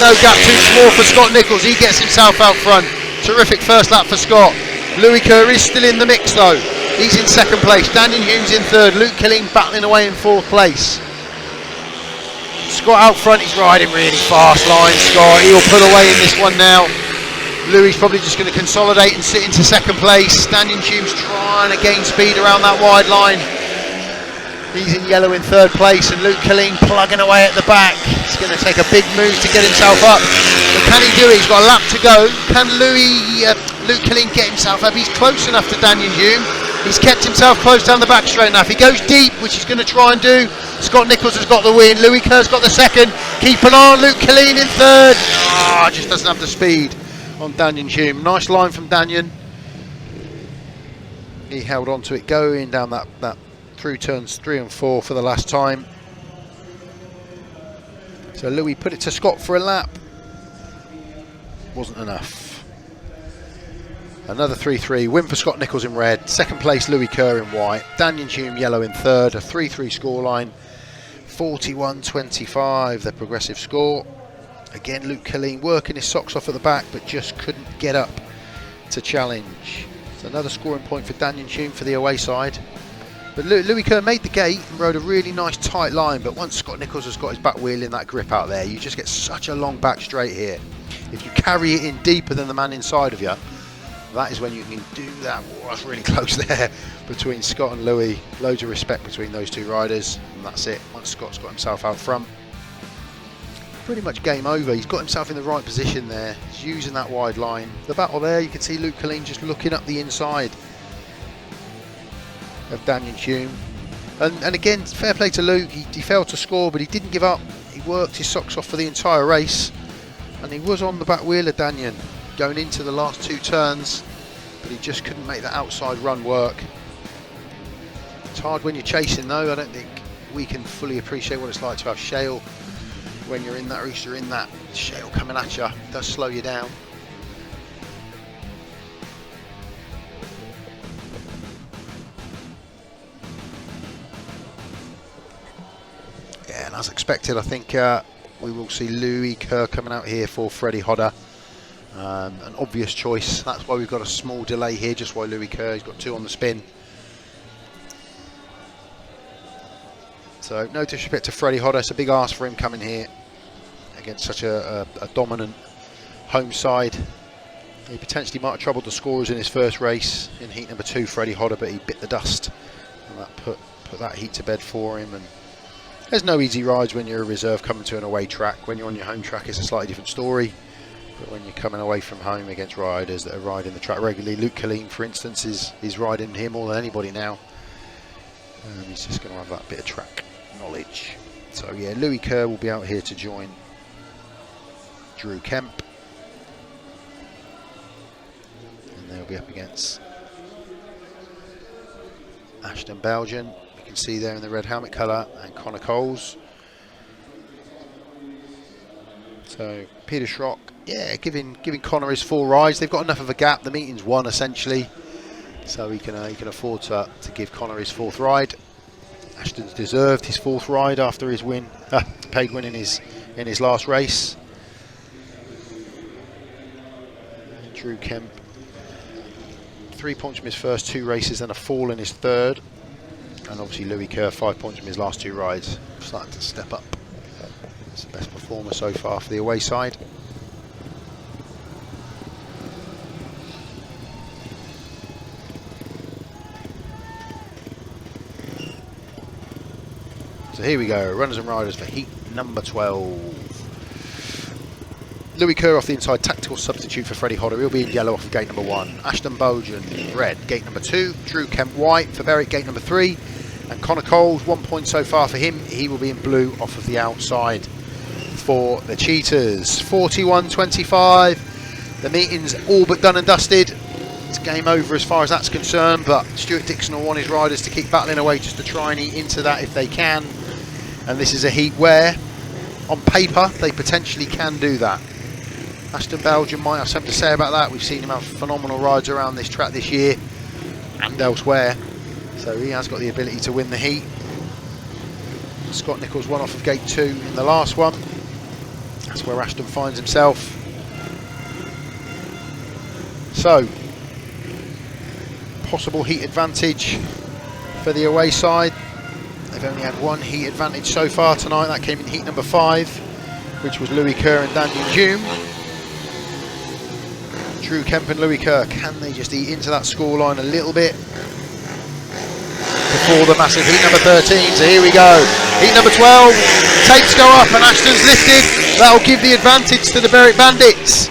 no gap too small for Scott Nicholls. He gets himself out front. Terrific first lap for Scott. Louis Kerr is still in the mix though. He's in second place. Danyon HUME's in third. Luke Killeen battling away in fourth place. Scott out front, he's riding really fast line. Scott, he'll put away in this one now. Louis probably just going to consolidate and sit into second place. Danyon HUME's trying to gain speed around that wide line. He's in yellow in third place, and Luke Killeen plugging away at the back. He's going to take a big move to get himself up. But can he do it? He's got a lap to go. Can Luke Killeen get himself up? He's close enough to Danyon HUME. He's kept himself close down the back straight enough. He goes deep, which he's going to try and do. Scott Nicholls has got the win. Louis Kerr's got the second. Keep an eye on Luke Killeen in third. Just doesn't have the speed on Danyon HUME. Nice line from Danyon. He held on to it going down that through turns 3 and 4 for the last time. So Louis put it to Scott for a lap. Wasn't enough. Another 3-3 win for Scott Nicholls in red. Second place Louis Kerr in white. Danyon HUME yellow in third. A 3-3 scoreline. 41-25 the progressive score. Again, Luke Killeen working his socks off at the back, but just couldn't get up to challenge. So another scoring point for Danyon HUME for the away side. But Louis Kerr made the gate and rode a really nice tight line, but once Scott Nicholls has got his back wheel in that grip out there, you just get such a long back straight here. If you carry it in deeper than the man inside of you, that is when you can do that. That's really close there between Scott and Louis. Loads of respect between those two riders, and that's it. Once Scott's got himself out front, pretty much game over. He's got himself in the right position there. He's using that wide line. The battle there, you can see Luke Killeen just looking up the inside of Danyon HUME. And again, fair play to Luke. He failed to score, but he didn't give up. He worked his socks off for the entire race, and he was on the back wheel of Danyon going into the last 2 turns, but he just couldn't make that outside run work. It's hard when you're chasing though. I don't think we can fully appreciate what it's like to have shale when you're in that race. You're in that shale coming at you. It does slow you down. Yeah, and as expected, I think we will see Louis Kerr coming out here for Freddy HOODER. An obvious choice. That's why we've got a small delay here, just why Louis Kerr, he's got 2 on the spin. So no disrespect to Freddy HOODER, it's a big ask for him coming here against such a dominant home side. He potentially might have troubled the scorers in his first race in heat number 2, Freddy HOODER, but he bit the dust, and that put that heat to bed for him. And there's no easy rides when you're a reserve coming to an away track. When you're on your home track, it's a slightly different story. But when you're coming away from home against riders that are riding the track regularly, Luke Killeen, for instance, is riding here more than anybody now. He's just going to have that bit of track knowledge. So yeah, Louis Kerr will be out here to join Drew Kemp, and they'll be up against Ashton BOUGHEN, you can see there in the red helmet colour, and Nicholls. So Peter SCHROECK, yeah, giving Connor his 4 rides. They've got enough of a gap. The meeting's won essentially, so he can afford to give Connor his 4th ride. Ashton's deserved his 4th ride after his win, paid win in his last race. Drew Kemp, 3 points from his first 2 races and a fall in his 3rd, and obviously Louis Kerr 5 points from his last 2 rides. Starting to step up. It's the best performer so far for the away side. So here we go, runners and riders for heat number 12. Louis Kerr off the inside, tactical substitute for Freddy HOODER. He'll be in yellow off of gate number 1. Ashton BOUGHEN, red, gate number 2. Drew Kemp, white for Berwick, gate number 3. And Nicholls, 1 point so far for him. He will be in blue off of the outside for the Cheetahs. 41-25. The meeting's all but done and dusted. It's game over as far as that's concerned, but Stewart DICKSON will want his riders to keep battling away just to try and eat into that if they can. And this is a heat where, on paper, they potentially can do that. Ashton BOUGHEN might have something to say about that. We've seen him have phenomenal rides around this track this year and elsewhere, so he has got the ability to win the heat. Scott Nicholls won off of gate 2 in the last one. That's where Ashton finds himself. So, possible heat advantage for the away side. They've only had 1 heat advantage so far tonight. That came in heat number 5, which was Louis Kerr and Danyon HUME. Drew Kemp and Louis Kerr, can they just eat into that scoreline a little bit? The for the massive heat number 13. So here we go. Heat number 12. Tapes go up and Ashton's lifted. That'll give the advantage to the Berwick Bandits.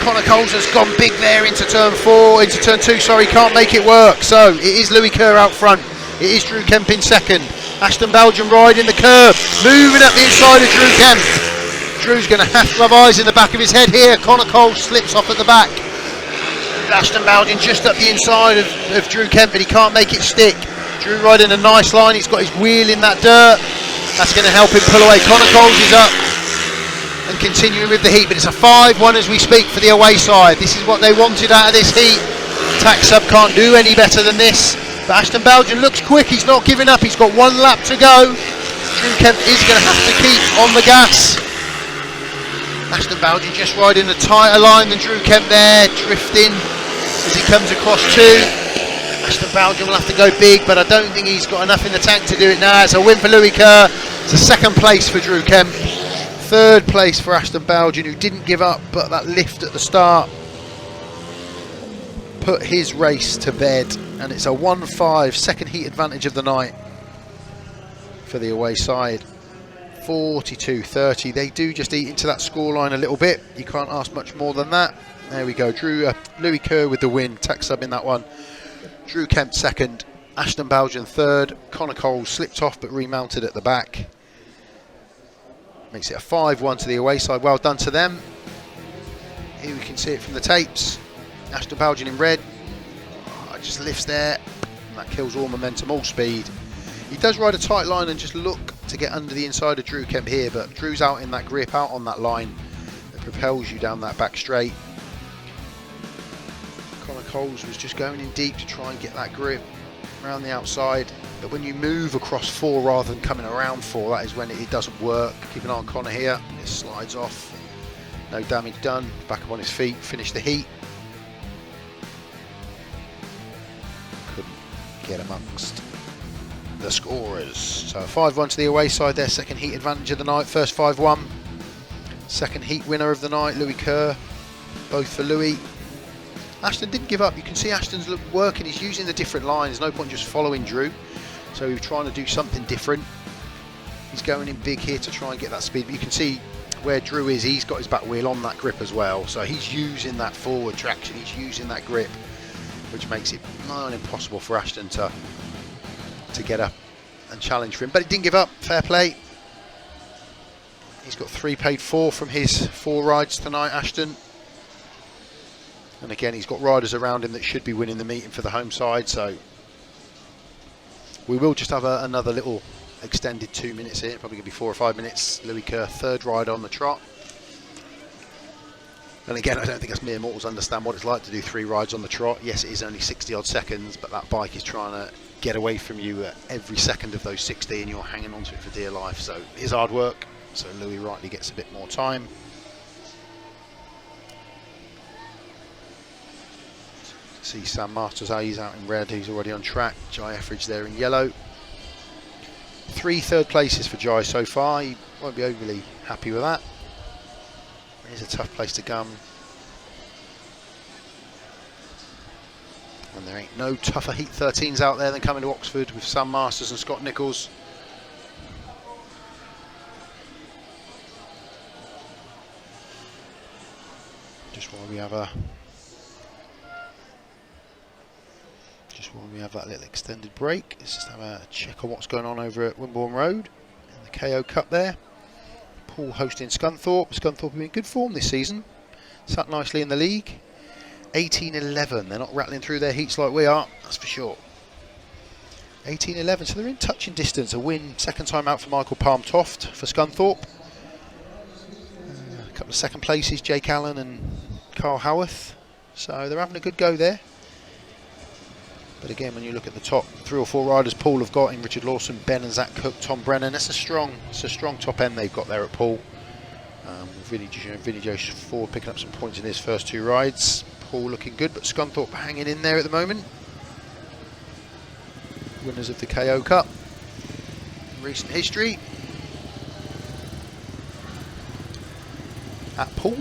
Nicholls has gone big there into turn 4, into turn 2, sorry, can't make it work. So it is Louis Kerr out front. It is Drew Kemp in second. Ashton BOUGHEN riding the curve, moving up the inside of Drew Kemp. Drew's going to have to have eyes in the back of his head here. Nicholls slips off at the back. Ashton BOUGHEN just up the inside of Drew Kemp, but he can't make it stick. Drew riding a nice line, he's got his wheel in that dirt. That's going to help him pull away. Nicholls is up and continuing with the heat, but it's a 5-1 as we speak for the away side. This is what they wanted out of this heat. Tax Sub can't do any better than this, but Ashton BOUGHEN looks quick, he's not giving up, he's got 1 lap to go. Drew Kemp is going to have to keep on the gas. Ashton BOUGHEN just riding a tighter line than Drew Kemp there, drifting as he comes across 2. Ashton BOUGHEN will have to go big, but I don't think he's got enough in the tank to do it now. It's a win for Louis Kerr. It's a 2nd place for Drew Kemp. 3rd place for Ashton BOUGHEN, who didn't give up, but that lift at the start put his race to bed, and it's a 1-5 second heat advantage of the night for the away side. 42-30. They do just eat into that scoreline a little bit. You can't ask much more than that. There we go. Louis Kerr with the win. Tax Sub in that one. Drew Kemp 2nd. Ashton BOUGHEN 3rd. Nicholls slipped off but remounted at the back. Makes it a 5-1 to the away side. Well done to them. Here we can see it from the tapes. Ashton BOUGHEN in red. Just lifts there. And that kills all momentum, all speed. He does ride a tight line and just look to get under the inside of Drew Kemp here, but Drew's out in that grip, out on that line that propels you down that back straight. Nicholls was just going in deep to try and get that grip around the outside, but when you move across 4 rather than coming around 4, that is when it doesn't work. Keep an eye on Connor here. It slides off. No damage done. Back up on his feet. Finish the heat. Couldn't get amongst the scorers. So 5-1 to the away side, their 2nd heat advantage of the night. First 5-1. 2nd heat winner of the night, Louis Kerr. Both for Louis. Ashton didn't give up. You can see Ashton's working. He's using the different lines. No point just following Drew. So he was trying to do something different. He's going in big here to try and get that speed. But you can see where Drew is. He's got his back wheel on that grip as well. So he's using that forward traction. He's using that grip, which makes it nigh on impossible for Ashton to get up and challenge for him. But he didn't give up. Fair play. He's got 3 paid 4 from his 4 rides tonight, Ashton. And again, he's got riders around him that should be winning the meeting for the home side. So we will just have another little extended 2 minutes here. Probably going to be 4 or 5 minutes. Louis Kerr, 3rd ride on the trot. And again, I don't think us mere mortals understand what it's like to do 3 rides on the trot. Yes, it is only 60 odd seconds, but that bike is trying to get away from you at every second of those 60, and you're hanging on to it for dear life. So it is hard work. So Louis rightly gets a bit more time. See Sam Masters, he's out in red, he's already on track. Jye ETHERIDGE there in yellow. 3 third places for Jye so far. He won't be overly happy with that. It is a tough place to come. And there ain't no tougher Heat 13s out there than coming to Oxford with Sam Masters and Scott Nicholls. Just while we have that little extended break, let's just have a check on what's going on over at Wimborne Road in the KO Cup there. Paul hosting Scunthorpe. Scunthorpe have been in good form this season. Sat nicely in the league. 18-11. They're not rattling through their heats like we are, that's for sure. 18-11, so they're in touching distance. A win, 2nd time out for Michael Palmtoft for Scunthorpe. A couple of 2nd places, Jake Allen and Carl Howarth. So they're having a good go there. But again, when you look at the top 3 or 4 riders Paul have got in Richard Lawson, Ben and Zach Cook, Tom Brennan, it's a strong top end they've got there at Paul. Vinnie Joseph Ford picking up some points in his first 2 rides. Paul looking good, but Scunthorpe hanging in there at the moment. Winners of the KO Cup in recent history. At Poole,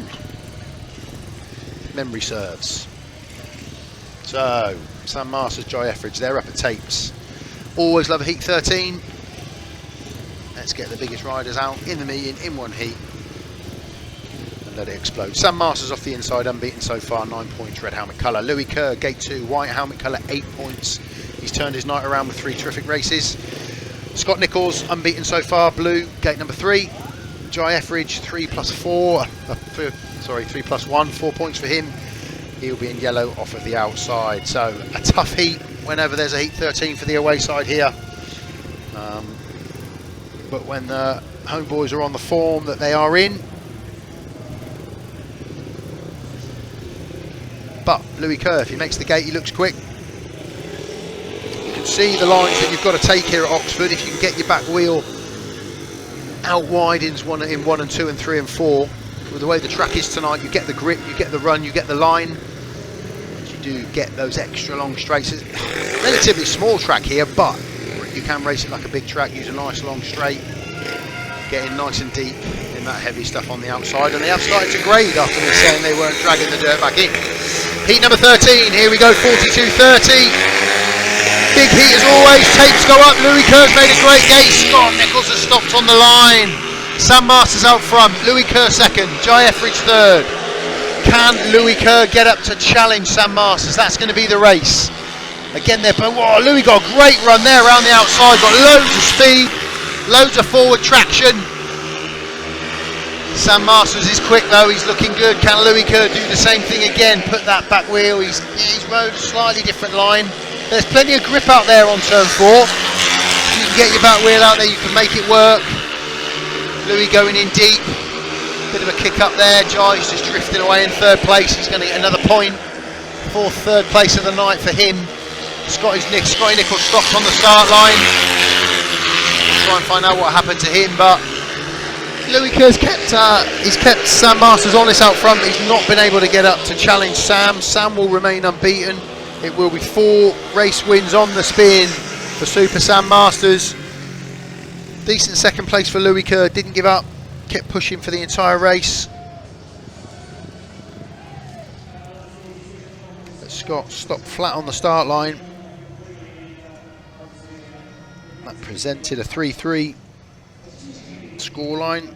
memory serves. So Sam Masters, Jye ETHERIDGE, they're up at tapes. Always love a heat 13. Let's get the biggest riders out in the meeting in one heat and let it explode. Sam Masters off the inside, unbeaten so far, 9 points, red helmet colour. Louis Kerr, gate 2, white helmet colour, 8 points. He's turned his night around with 3 terrific races. Scott Nicholls, unbeaten so far, blue, gate number 3. Jye ETHERIDGE, 3 plus 1, 4 points for him. He'll be in yellow off of the outside. So a tough heat whenever there's a heat 13 for the away side here. But when the home boys are on the form that they are in. But Louis Kerr, if he makes the gate, he looks quick. You can see the lines that you've got to take here at Oxford. If you can get your back wheel out wide in 1 and 2 and 3 and 4, with the way the track is tonight, you get the grip, you get the run, you get the line. But you do get those extra long straights. It's a relatively small track here, but you can race it like a big track, use a nice long straight, getting nice and deep in that heavy stuff on the outside. And they have started to grade after me saying they weren't dragging the dirt back in. Heat number 13, here we go, 42.30. Big heat as always, tapes go up. Louis Kerr's made a great gate. Scott Nicholls has stopped on the line. Sam Masters out front, Louis Kerr second, Jye ETHERIDGE third. Can Louis Kerr get up to challenge Sam Masters? That's going to be the race. Again, whoa, Louis got a great run there around the outside, got loads of speed, loads of forward traction. Sam Masters is quick though, he's looking good. Can Louis Kerr do the same thing again? Put that back wheel, he's rode a slightly different line. There's plenty of grip out there on turn 4. If you can get your back wheel out there, you can make it work. Louis going in deep, bit of a kick up there. Jye's just drifting away in 3rd place. He's going to get another point. 4th, 3rd place of the night for him. Scotty Nicholls stopped on the start line. We'll try and find out what happened to him, but Louis Kerr's kept Sam Masters honest out front. He's not been able to get up to challenge Sam. Sam will remain unbeaten. It will be 4 race wins on the spin for Super Sam Masters. Decent 2nd place for Louis Kerr, didn't give up, kept pushing for the entire race. But Scott stopped flat on the start line. That presented a 3-3 scoreline.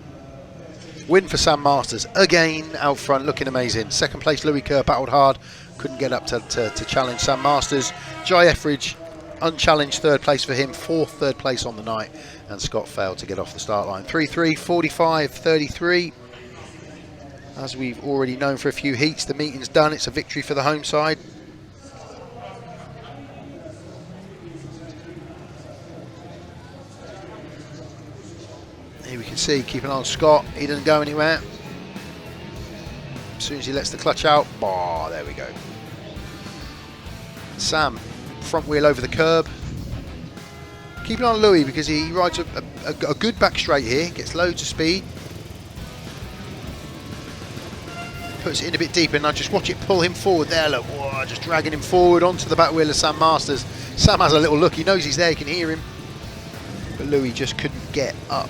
Win for Sam Masters, again out front, looking amazing. 2nd place Louis Kerr, battled hard, couldn't get up to challenge Sam Masters. Jye ETHERIDGE, unchallenged 3rd place for him, 4th, 3rd place on the night, and Scott failed to get off the start line. 3-3, 45-33. As we've already known for a few heats, the meeting's done. It's a victory for the home side. Here we can see, keep an eye on Scott. He doesn't go anywhere. As soon as he lets the clutch out, there we go. Sam, front wheel over the curb. Keep an eye on Louis because he rides a good back straight here, gets loads of speed. Puts it in a bit deeper, and I just watch it pull him forward there. Look, whoa, just dragging him forward onto the back wheel of Sam Masters. Sam has a little look, he knows he's there, he can hear him. But Louis just couldn't get up.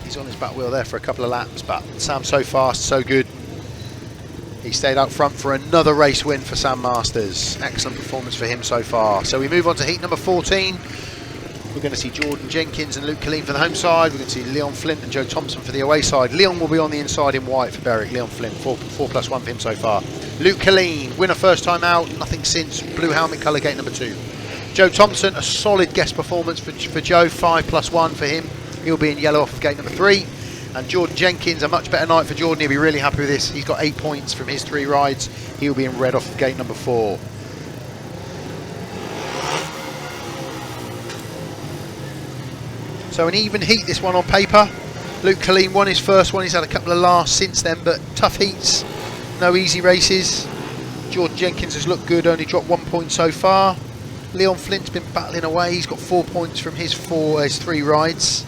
He's on his back wheel there for a couple of laps, but Sam so fast, so good. He stayed out front for another race win for Sam Masters. Excellent performance for him so far. So we move on to heat number 14. We're going to see Jordan Jenkins and Luke Killeen for the home side. We're going to see Leon Flint and Joe Thompson for the away side. Leon will be on the inside in white for Berwick. Leon Flint, 4+1 for him so far. Luke Killeen, winner first time out, nothing since. Blue helmet colour, gate number 2. Joe Thompson, a solid guest performance for Joe, 5+1 for him. He'll be in yellow off of gate number 3. And Jordan Jenkins, a much better night for Jordan. He'll be really happy with this. He's got 8 points from his 3 rides. He'll be in red off of gate number 4. So an even heat, this one on paper. Luke Killeen won his first one. He's had a couple of lasts since then, but tough heats, no easy races. Jordan Jenkins has looked good, only dropped 1 point so far. Leon Flint's been battling away. He's got 4 points from his 3 rides.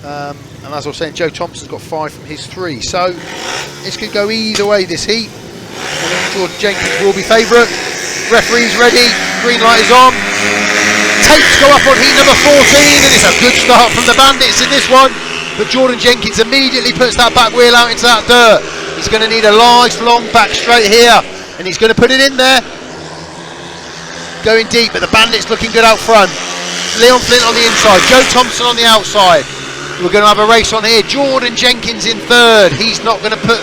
And as I was saying, Joe Thompson's got 5 from his 3. So this could go either way, this heat. Jordan Jenkins will be favourite. Referee's ready. Green light is on. Tapes go up on heat number 14, and it's a good start from the Bandits in this one. But Jordan Jenkins immediately puts that back wheel out into that dirt. He's going to need a nice long back straight here, and he's going to put it in there. Going deep, but the Bandits looking good out front. Leon Flint on the inside, Joe Thompson on the outside. We're going to have a race on here. Jordan Jenkins in third. He's not going to put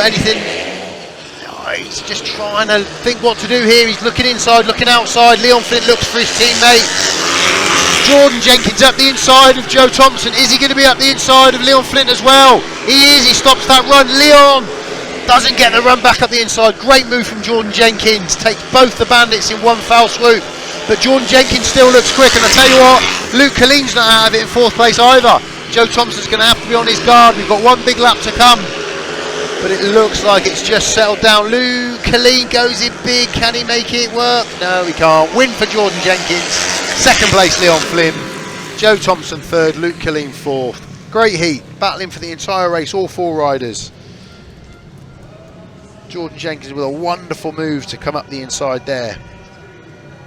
anything. He's just trying to think what to do here. He's looking inside, looking outside. Leon Flint looks for his teammate. Jordan Jenkins up the inside of Joe Thompson. Is he going to be up the inside of Leon Flint as well? He is. He stops that run. Leon doesn't get the run back up the inside. Great move from Jordan Jenkins. Takes both the bandits in one foul swoop. But Jordan Jenkins still looks quick. And I tell you what, Luke Killeen's not out of it in fourth place either. Joe Thompson's going to have to be on his guard. We've got one big lap to come. But it looks like it's just settled down. Luke Killeen goes in big. Can he make it work? No, he can't. Win for Jordan Jenkins. Second place, Leon Flynn. Joe Thompson third. Luke Killeen fourth. Great heat. Battling for the entire race, all four riders. Jordan Jenkins with a wonderful move to come up the inside there.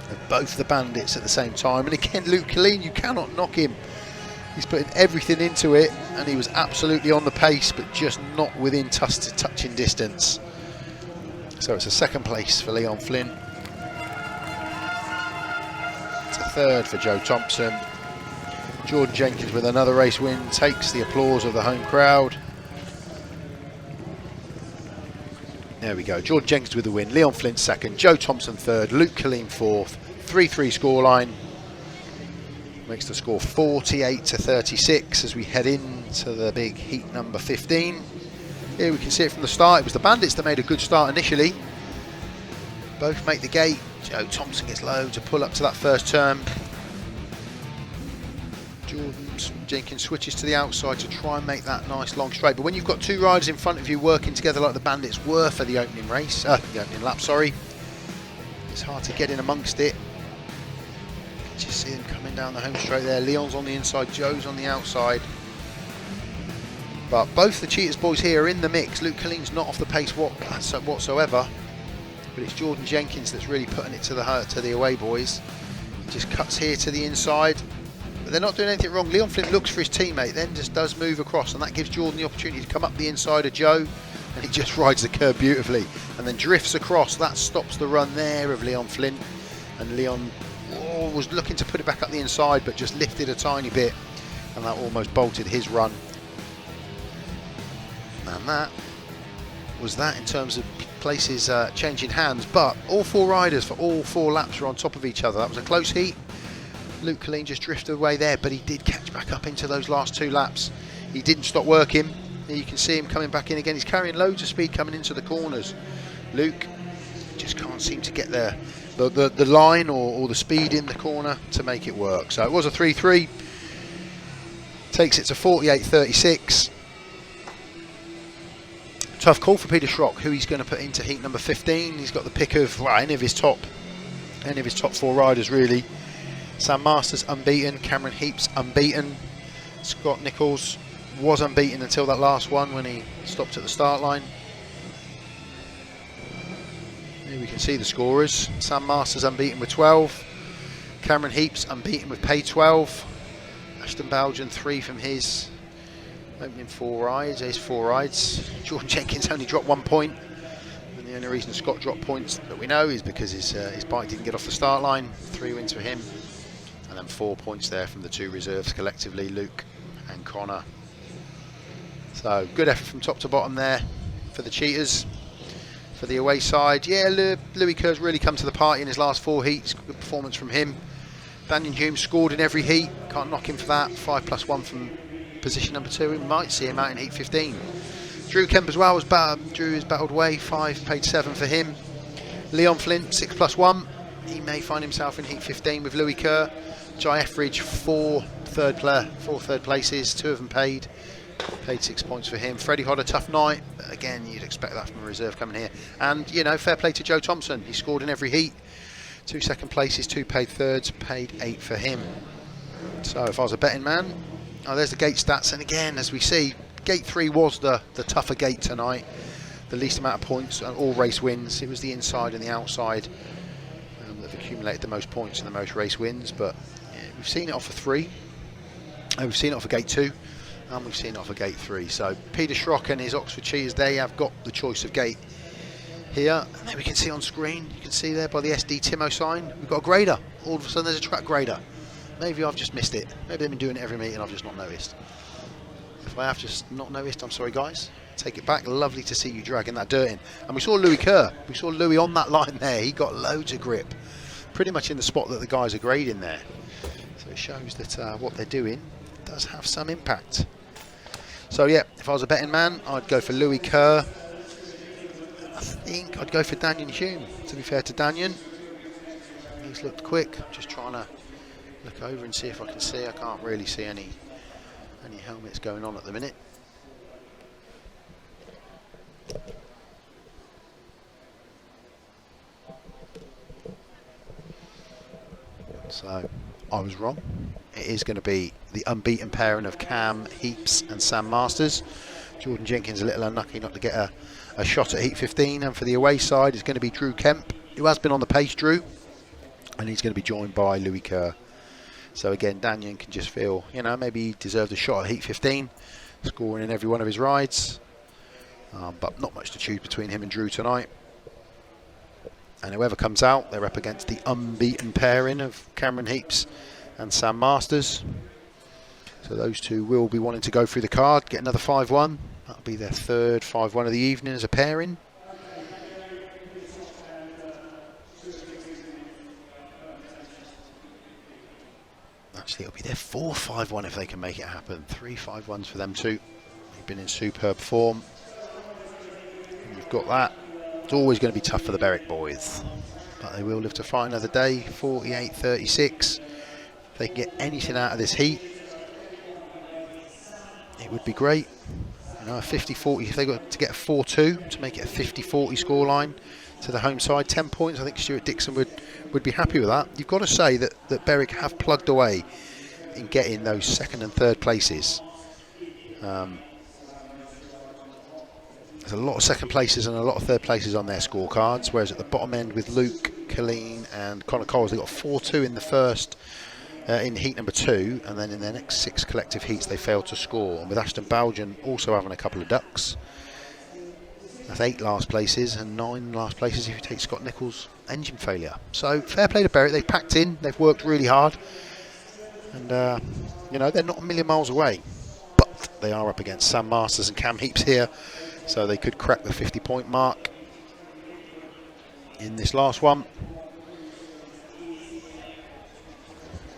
Of both the bandits at the same time. And again, Luke Killeen, you cannot knock him. He's putting everything into it, and he was absolutely on the pace, but just not within touching distance. So it's a second place for Leon Flynn. It's a third for Joe Thompson. Jordan Jenkins with another race win takes the applause of the home crowd. There we go. Jordan Jenkins with the win. Leon Flynn second. Joe Thompson third. Luke Killeen fourth. 3-3 scoreline. Makes the score 48-36 as we head into the big heat number 15. Here we can see it from the start. It was the bandits that made a good start initially. Both make the gate. Joe Thompson gets low to pull up to that first turn. Jordan Jenkins switches to the outside to try and make that nice long straight. But when you've got two riders in front of you working together like the bandits were for the opening race, the opening lap, sorry, it's hard to get in amongst it. Just see them coming down the home straight there. Leon's on the inside, Joe's on the outside. But both the Cheetahs boys here are in the mix. Luke Killeen's not off the pace whatsoever. But it's Jordan Jenkins that's really putting it to the away boys. He just cuts here to the inside. But they're not doing anything wrong. Leon Flint looks for his teammate, then just does move across. And that gives Jordan the opportunity to come up the inside of Joe. And he just rides the curb beautifully. And then drifts across. That stops the run there of Leon Flint. And Leon was looking to put it back up the inside, but just lifted a tiny bit, and that almost bolted his run. And that was that in terms of places changing hands. But all four riders for all 4 laps were on top of each other. That was a close heat. Luke Killeen just drifted away there, but he did catch back up into those last 2 laps. He didn't stop working. Here you can see him coming back in again. He's carrying loads of speed coming into the corners. Luke just can't seem to get there. The line or the speed in the corner to make it work. So it was a 3-3. Takes it to 48-36. Tough call for Peter SCHROECK, who he's going to put into heat number 15. He's got the pick of any of his top 4 riders really. Sam Masters unbeaten, Cameron Heeps unbeaten, Scott Nicholls was unbeaten until that last one when he stopped at the start line. Here we can see the scorers. Sam Masters unbeaten with 12. Cameron Heeps unbeaten with pay 12. Ashton BOUGHEN 3 from his opening 4 rides. There's 4 rides. Jordan Jenkins only dropped 1 point. And the only reason Scott dropped points that we know is because his bike didn't get off the start line. 3 wins for him. And then 4 points there from the 2 reserves collectively, Luke and Connor. So good effort from top to bottom there for the Cheetahs. For the away side, yeah, Louis Kerr's really come to the party in his last 4 heats. Good performance from him. Danyon HUME scored in every heat. Can't knock him for that. 5+1 from position number 2. We might see him out in heat 15. Drew Kemp as well. Drew has battled away. 5, paid 7 for him. Leon Flint 6+1. He may find himself in heat 15 with Louis Kerr. Jye ETHERIDGE 4 third places. 2 of them paid 6 points for him. Freddy HOODER, tough night, but again you'd expect that from a reserve coming here. And you know, fair play to Joe Thompson, he scored in every heat. 2 second places, 2 paid thirds, paid 8 for him. So if I was a betting man, there's the gate stats, and again as we see, gate 3 was the tougher gate tonight. The least amount of points, all race wins. It was the inside and the outside that have accumulated the most points and the most race wins. But yeah, we've seen it off for 3, we've seen it off for gate 2, and we've seen it off of gate 3. So Peter SCHROECK and his Oxford Cheetahs, they have got the choice of gate here. And then we can see on screen, you can see there by the SD Timo sign, we've got a grader. All of a sudden there's a track grader. Maybe I've just missed it. Maybe they've been doing it every meeting, I've just not noticed. If I have just not noticed, I'm sorry guys. Take it back. Lovely to see you dragging that dirt in. And we saw Louis Kerr. We saw Louis on that line there. He got loads of grip. Pretty much in the spot that the guys are grading there. So it shows that what they're doing does have some impact. So yeah, if I was a betting man, I'd go for Louis Kerr. I think I'd go for Danyon HUME, to be fair to Danyon. He's looked quick. I'm just trying to look over and see if I can see. I can't really see any helmets going on at the minute. So I was wrong. It is going to be the unbeaten pairing of Cam, Heeps and Sam Masters. Jordan Jenkins a little unlucky not to get a shot at heat 15, and for the away side is going to be Drew Kemp, who has been on the pace, Drew, and he's going to be joined by Louis Kerr. So again, Danyon can just feel, you know, maybe he deserved a shot at heat 15, scoring in every one of his rides, but not much to choose between him and Drew tonight. And whoever comes out, they're up against the unbeaten pairing of Cameron Heeps and Sam Masters. So those two will be wanting to go through the card, get another 5-1. That'll be their third 5-1 of the evening as a pairing. Actually, it'll be their fourth 5-1 if they can make it happen. 3 5-1s for them too. They've been in superb form. And you've got that. It's always going to be tough for the Berwick boys, but they will live to fight another day. 48-36. If they can get anything out of this heat, it would be great. You know, a 50-40, if they got to get a 4-2 to make it a 50-40 scoreline to the home side, 10 points, I think Stewart DICKSON would be happy with that. You've got to say that Berwick have plugged away in getting those second and third places. There's a lot of second places and a lot of third places on their scorecards, whereas at the bottom end with Luke, Killeen and Connor Coles, they got 4-2 in the first, in heat number 2, and then in their next 6 collective heats they failed to score. And with Ashton BOUGHEN also having a couple of ducks, that's 8 last places and 9 last places if you take Scott Nicholls' engine failure. So fair play to Berwick, they've packed in, they've worked really hard, and you know, they're not a million miles away, but they are up against Sam Masters and Cam Heeps here, so they could crack the 50-point mark in this last one.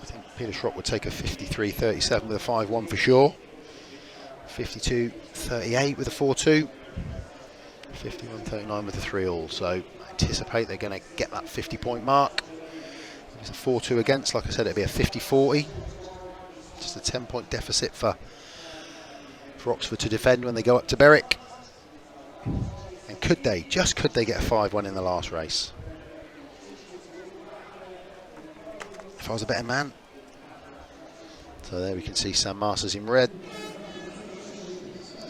I think Peter Schrock would take a 53-37 with a 5-1 for sure, 52-38 with a 4-2, 51-39 with a 3-all. So I anticipate they're going to get that 50-point mark. If it's a 4-2 against, like I said, it'd be a 50-40. Just a 10-point deficit for Oxford to defend when they go up to Berwick. And could they get a 5-1 in the last race? If I was a betting man. So there we can see Sam Masters in red.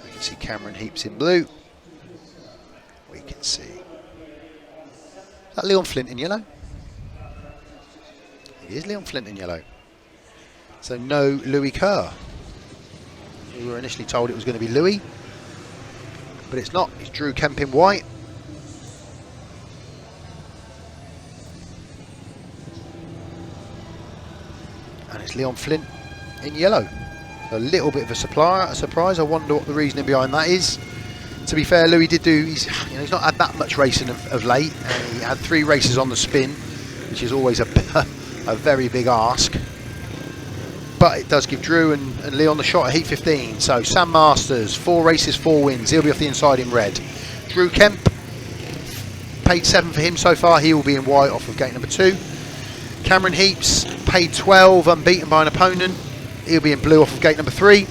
We can see Cameron Heeps in blue. We can see that Leon Flint in yellow. It is Leon Flint in yellow. So no Louis Kerr. We were initially told it was going to be Louis, but it's not. It's Drew Kemp in white. And it's Leon Flint in yellow. A little bit of a surprise. I wonder what the reasoning behind that is. To be fair, Louis did do, he's not had that much racing of late. He had 3 races on the spin, which is always a very big ask. But it does give Drew and Leon the shot at heat 15. So Sam Masters, 4 races, 4 wins. He'll be off the inside in red. Drew Kemp, paid 7 for him so far. He will be in white off of gate number 2. Cameron Heeps, paid 12, unbeaten by an opponent. He'll be in blue off of gate number 3.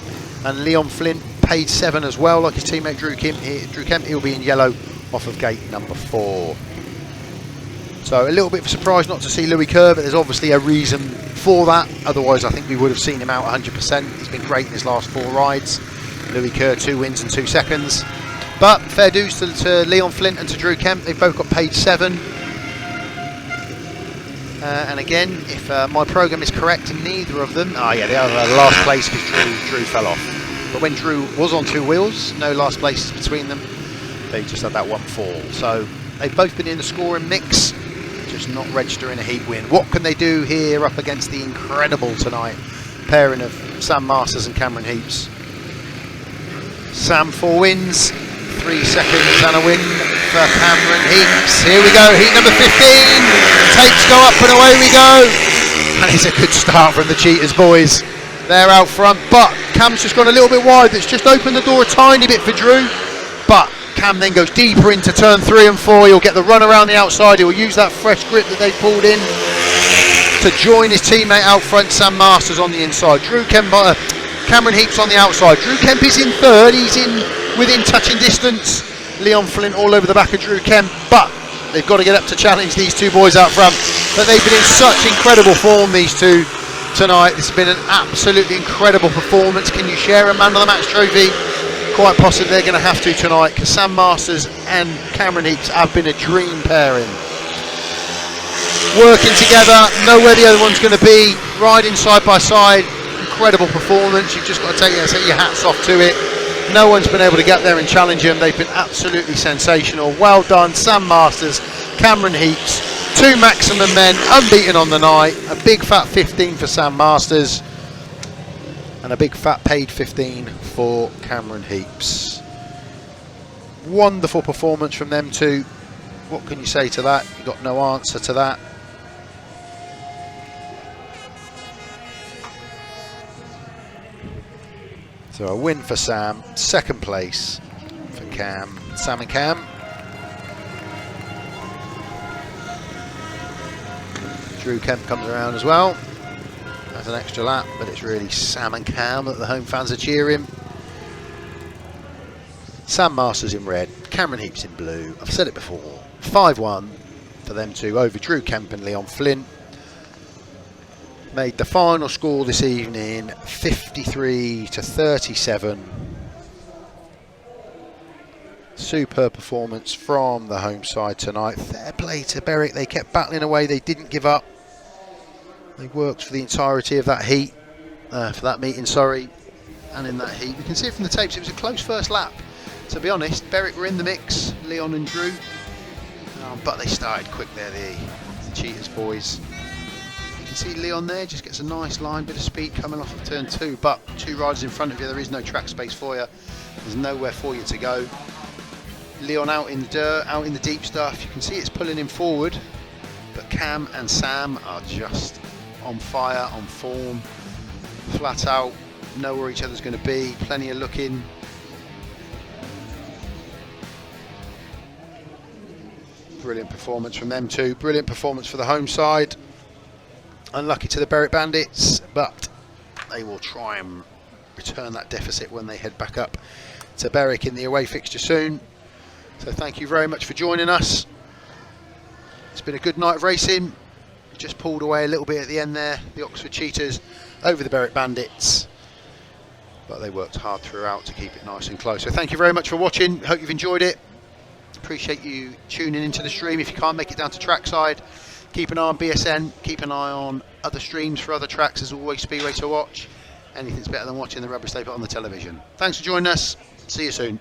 And Leon Flint, paid 7 as well, like his teammate Drew Kemp. He'll be in yellow off of gate number 4. So a little bit of a surprise not to see Louis Kerr, but there's obviously a reason for that. Otherwise, I think we would have seen him out 100%. He's been great in his last 4 rides. Louis Kerr, 2 wins and 2 seconds. But fair dues to Leon Flint and to Drew Kemp. They've both got paid 7. And again, if my programme is correct, neither of them... Oh yeah, they are last place because Drew fell off. But when Drew was on 2 wheels, no last places between them. They just had that 1 fall. So they've both been in the scoring mix, just not registering a heat win. What can they do here up against the incredible tonight pairing of Sam Masters and Cameron Heeps? Sam 4 wins, 3 seconds and a win for Cameron Heeps. Here we go, heat number 15. Takes go up and away we go. And it's a good start from the Cheetahs boys. They're out front, but Cam's just gone a little bit wide. It's just opened the door a tiny bit for Drew. But Cam then goes deeper into turn 3 and 4. He'll get the run around the outside. He'll use that fresh grip that they pulled in to join his teammate out front, Sam Masters, on the inside. Cameron Heeps on the outside. Drew Kemp is in third. He's in within touching distance. Leon Flint all over the back of Drew Kemp, but they've got to get up to challenge these two boys out front. But they've been in such incredible form, these two, tonight. This has been an absolutely incredible performance. Can you share a man of the match trophy? Quite possibly they're going to have to tonight, because Sam Masters and Cameron Heeps have been a dream pairing. Working together, know where the other one's going to be, riding side by side. Incredible performance. You've just got to take your hats off to it. No one's been able to get there and challenge them. They've been absolutely sensational. Well done, Sam Masters, Cameron Heeps. 2 maximum men, unbeaten on the night. A big fat 15 for Sam Masters and a big fat paid 15 for Cameron Heeps. Wonderful performance from them two. What can you say to that? You've got no answer to that. So a win for Sam, second place for Cam, Sam and Cam. Drew Kemp comes around as well as an extra lap, but it's really Sam and Cam that the home fans are cheering. Sam Masters in red, Cameron Heeps in blue. I've said it before, 5-1 for them two over Drew Kemp and Leon Flint. Made the final score this evening 53-37. Superb performance from the home side tonight. Fair play to Berwick. They kept battling away. They didn't give up. They worked for the entirety of that heat, for that meeting, sorry, and in that heat. We can see it from the tapes. It was a close first lap. To be honest, Berwick were in the mix, Leon and Drew, but they started quick there, the Cheetahs boys. You can see Leon there, just gets a nice line, bit of speed coming off of turn 2, but 2 riders in front of you, there is no track space for you. There's nowhere for you to go. Leon out in the dirt, out in the deep stuff. You can see it's pulling him forward, but Cam and Sam are just on fire, on form, flat out, know where each other's going to be, plenty of looking. Brilliant performance from them two, brilliant performance for the home side. Unlucky to the Berwick Bandits, but they will try and return that deficit when they head back up to Berwick in the away fixture soon. So thank you very much for joining us. It's been a good night of racing. Just pulled away a little bit at the end there, the Oxford Cheetahs over the Berwick Bandits, but they worked hard throughout to keep it nice and close. So thank you very much for watching. Hope you've enjoyed it. Appreciate you tuning into the stream. If you can't make it down to trackside, keep an eye on BSN, keep an eye on other streams for other tracks. There's always Speedway to watch. Anything's better than watching the rubber stable on the television. Thanks for joining us. See you soon.